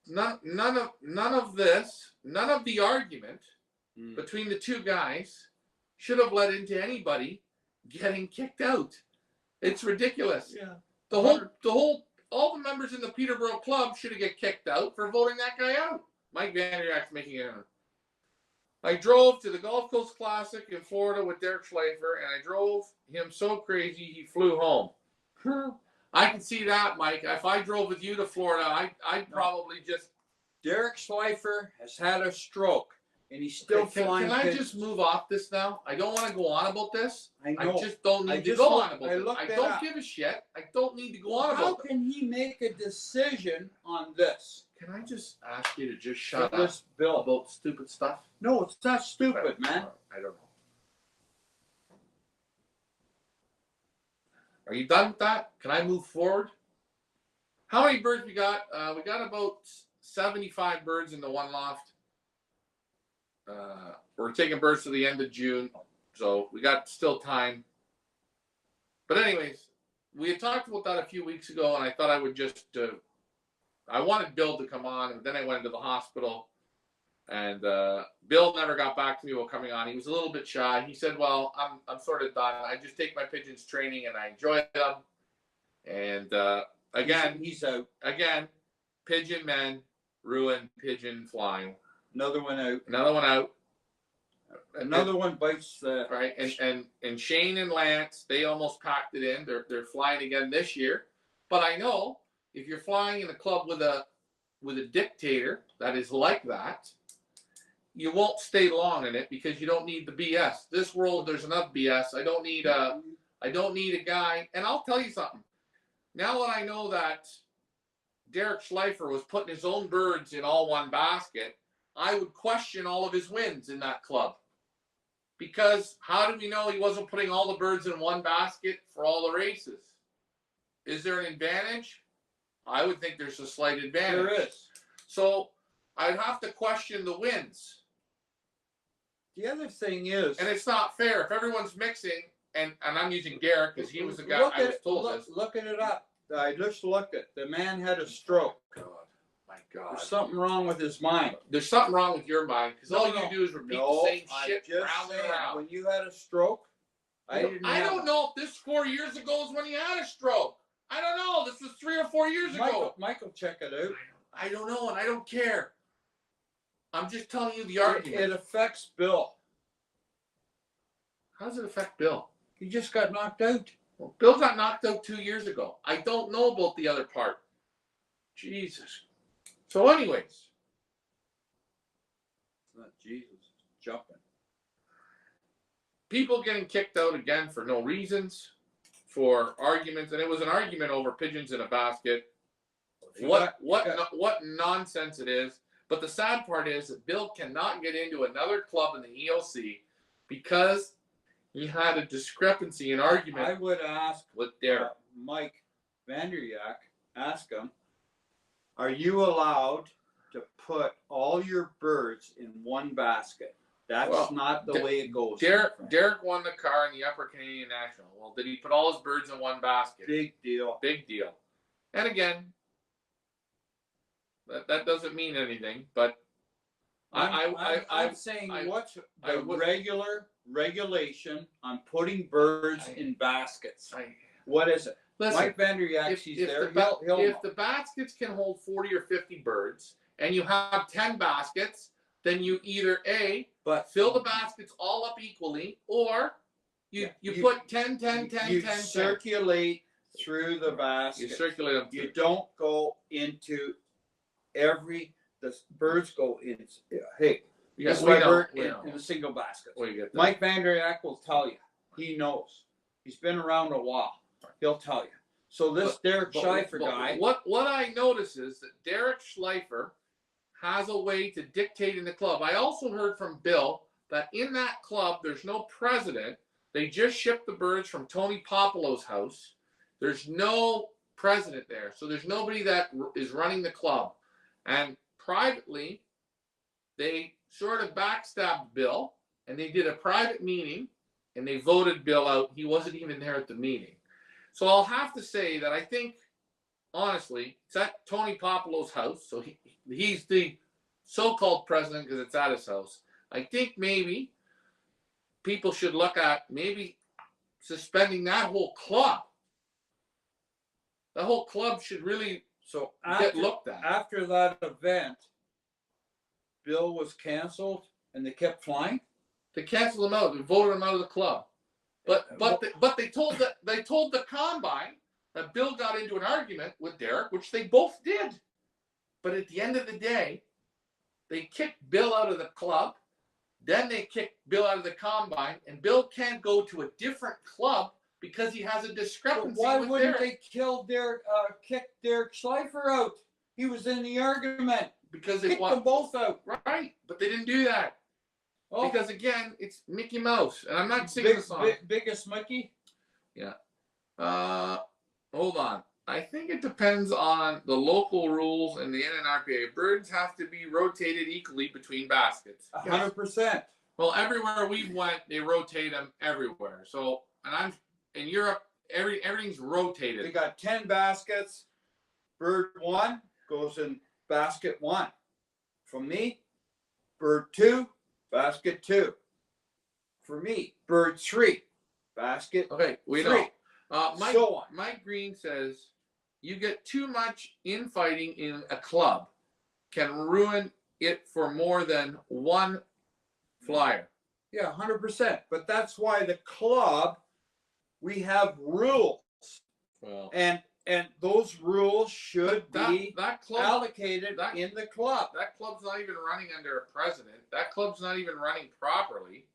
none of the argument between the two guys should have led into anybody getting kicked out. It's ridiculous. Yeah. All the members in the Peterborough club should have get kicked out for voting that guy out. Mike Vanderak's making it. I drove to the Gulf Coast Classic in Florida with Derek Schleifer, and I drove him so crazy he flew home. I can see that, Mike. If I drove with you to Florida, I'd probably just. Derek Schleifer has had a stroke, and he's still flying. Can I just move off this now? I don't want to go on about this. I know. I just don't need to go on about this. I don't give a shit. I don't need to go on about it. How can he make a decision on this? Can I just ask you to just shut up this bill about stupid stuff? No, it's not stupid, man. I don't know. Are you done with that? Can I move forward? How many birds we got? We got about 75 birds in the one loft. We're taking birds to the end of June, so we got still time. But anyways, we had talked about that a few weeks ago, and I thought I would just, I wanted Bill to come on, and then I went into the hospital, and Bill never got back to me about coming on. He was a little bit shy. He said, well, I'm sort of done. I just take my pigeons training, and I enjoy them. And again, he's out. Again, pigeon men ruin pigeon flying. Another one out. Another one out. Another one bites. Right, and Shane and Lance, they almost packed it in. They're flying again this year. But I know if you're flying in a club with a dictator that is like that, you won't stay long in it because you don't need the BS. This world, there's enough BS. I don't need a guy. And I'll tell you something. Now that I know that Derek Schleifer was putting his own birds in all one basket, I would question all of his wins in that club. Because how do we know he wasn't putting all the birds in one basket for all the races? Is there an advantage? I would think there's a slight advantage. There is. So I'd have to question the wins. The other thing is, and it's not fair if everyone's mixing, and I'm using Derek because he was the guy I was told this. Looking it up. I just looked at the man had a stroke. My God. There's something wrong with his mind. There's something wrong with your mind because all you do is repeat the same shit just round and round. When you had a stroke, I don't know if this 4 years ago is when he had a stroke. I don't know. This was 3 or 4 years ago. Michael, check it out. I don't know, and I don't care. I'm just telling you the argument. It affects Bill. How does it affect Bill? He just got knocked out. Well, Bill got knocked out 2 years ago. I don't know about the other part. Jesus. So anyways. It's not Jesus. It's jumping. People getting kicked out again for no reasons, for arguments, and it was an argument over pigeons in a basket. What nonsense it is. But the sad part is that Bill cannot get into another club in the EOC because he had a discrepancy in argument. I would ask with Derek. Mike Vanderyak, ask him, are you allowed to put all your birds in one basket? That's not the way it goes. Derek won the car in the Upper Canadian National. Well, did he put all his birds in one basket? Big deal. Big deal. And again, that doesn't mean anything, but I'm saying what's the regular regulation on putting birds in baskets? What is it? Listen, Mike Vanderyak, he's there. If the baskets can hold 40 or 50 birds and you have 10 baskets, then you either fill the baskets all up equally, or you put 10, 10, 10, you 10, circulate through the basket. You circulate them. You don't go into the birds go in. Hey, this bird in a single basket. Mike Vanderyak will tell you. He knows. He's been around a while. he'll tell you. So this Derek But- Schleifer but guy, What I notice is that Derek Schleifer has a way to dictate in the club. I also heard from Bill that in that club there's no president. They just shipped the birds from Tony Popolo's house. There's no president there, so there's nobody that is running the club. And privately, they sort of backstabbed Bill, and they did a private meeting, and they voted Bill out. He wasn't even there at the meeting. So I'll have to say that I think, honestly, it's at Tony Popolo's house, so he's the so-called president because it's at his house. I think maybe people should look at maybe suspending that whole club. The whole club should really so get looked at. after that event, Bill was canceled and they kept flying. They canceled him out. They voted him out of the club. But they told the combine that Bill got into an argument with Derek, which they both did. But at the end of the day, they kicked Bill out of the club. Then they kicked Bill out of the combine, and Bill can't go to a different club because he has a discrepancy But why with wouldn't Derek. they kick Derek Schleifer out? He was in the argument. Because they Kick them both out. right, but they didn't do that. Oh, Because again, it's Mickey Mouse, and I'm not singing the song. Biggest Mickey. Hold on. I think it depends on the local rules and the NNRPA. Birds have to be rotated equally between baskets. 100%. Well, everywhere we went, they rotate them everywhere. So, and I'm in Europe. Everything's They rotated. got 10 baskets. Bird 1 goes in basket 1. From me, bird 2, basket 2. For me, bird 3, basket Okay, we 3. know. So on. Mike Green says you get too much infighting in a club can ruin it for more than one flyer. Yeah, 100%. But that's why the club, we have rules. Well, And those rules should be that club allocated in the club. that club's not even running under a president. That club's not even running properly.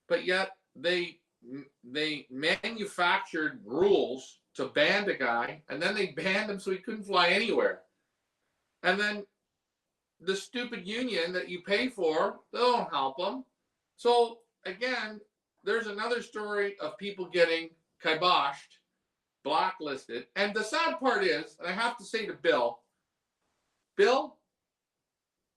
But yet they manufactured rules to ban a guy, and then they banned him so he couldn't fly anywhere. And then the stupid union that you pay for, they don't help him. So again, there's another story of people getting kiboshed, blacklisted. And the sad part is, and I have to say to Bill,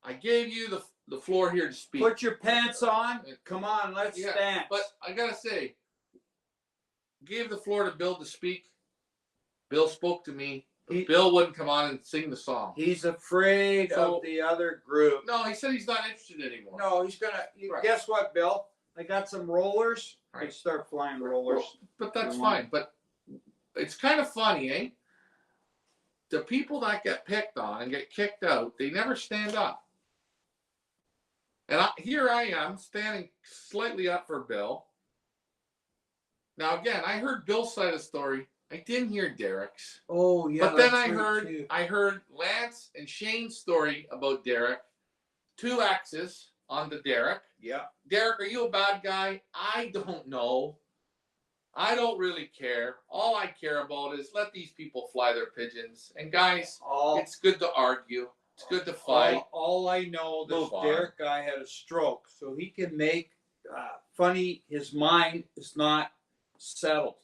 I gave you the floor here to speak. Put your pants on. Come on, let's Yeah, dance. But I gotta say, gave the floor to Bill to speak. Bill spoke to me. Bill wouldn't come on and sing the song. He's afraid of the other group. No, he said he's not interested anymore. No, he's gonna. Right. Guess what, Bill? I got some rollers. I Right. start flying rollers. But that's You fine. But it's kind of funny, eh? The people that get picked on and get kicked out, they never stand up. And here I am standing slightly up for Bill. Now again, I heard Bill's side of the story. I didn't hear Derek's. Oh yeah. But then that's right, too. I heard Lance and Shane's story about Derek. 2 X's on the Derek. Yeah. Derek, are you a bad guy? I don't know. I don't really care. All I care about is let these people fly their pigeons. And guys, it's good to argue. It's good to fight. All I know, this Move on. Derek guy had a stroke, so he can make funny. His mind is not settled.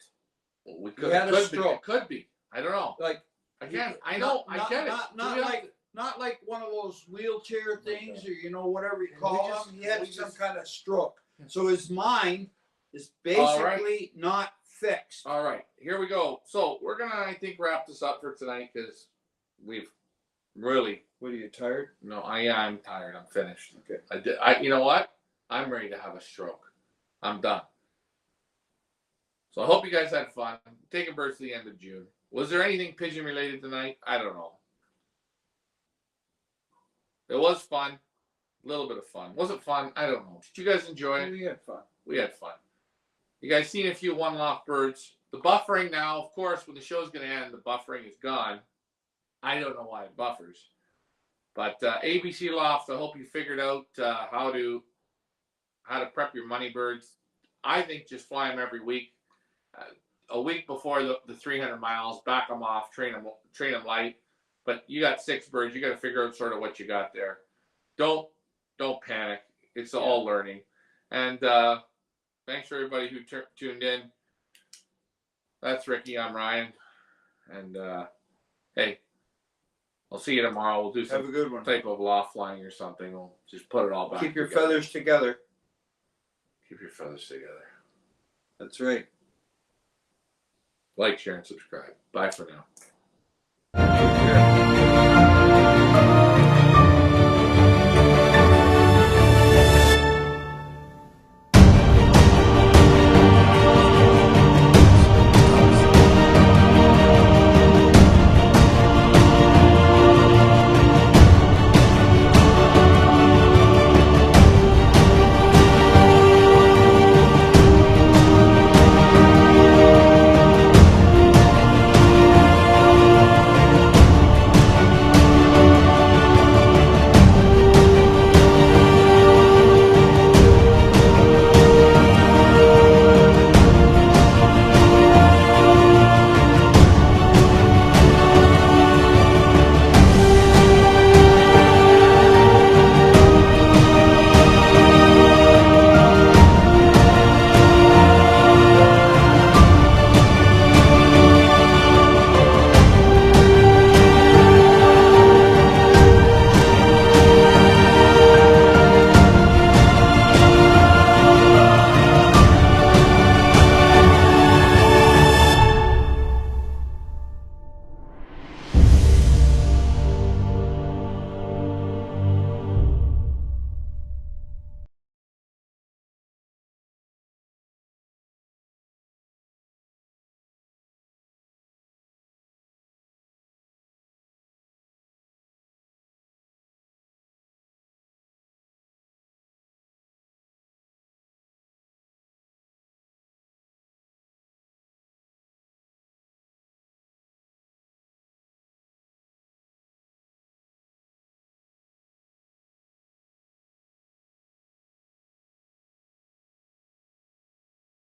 Well, we He had a could stroke. It could be. I don't know. Like Again, I know. I get it. Not like one of those wheelchair things, or whatever you Can call we just- them. He had can we some just- kind of stroke, so his mind is All right. basically not fixed. All right, here we go. So we're gonna, I think, wrap this up for tonight because we've really. What are you tired? No, I'm tired. I'm finished. Okay. You know what? I'm ready to have a stroke. I'm done. So I hope you guys had fun. Taking birds to the end of June. Was there anything pigeon related tonight? I don't know. It was fun. A little bit of fun. Was it fun? I don't know. Did you guys enjoy it? We had fun. We had fun. You guys seen a few one-loft birds. The buffering now, of course, when the show's going to end, the buffering is gone. I don't know why it buffers. But ABC Loft, I hope you figured out how to prep your money birds. I think just fly them every week. a week before the 300 miles, back them off, train them light. But you got 6 birds. You got to figure out sort of what you got there. Don't panic. It's all learning. And thanks for everybody who tuned in. That's Ricky. I'm Ryan. And hey, I'll see you tomorrow. We'll do some Have a good one. type of loft flying or something. We'll just put it all back. Keep your together. feathers together. Keep your feathers together. That's right. Like, share, and subscribe. Bye for now.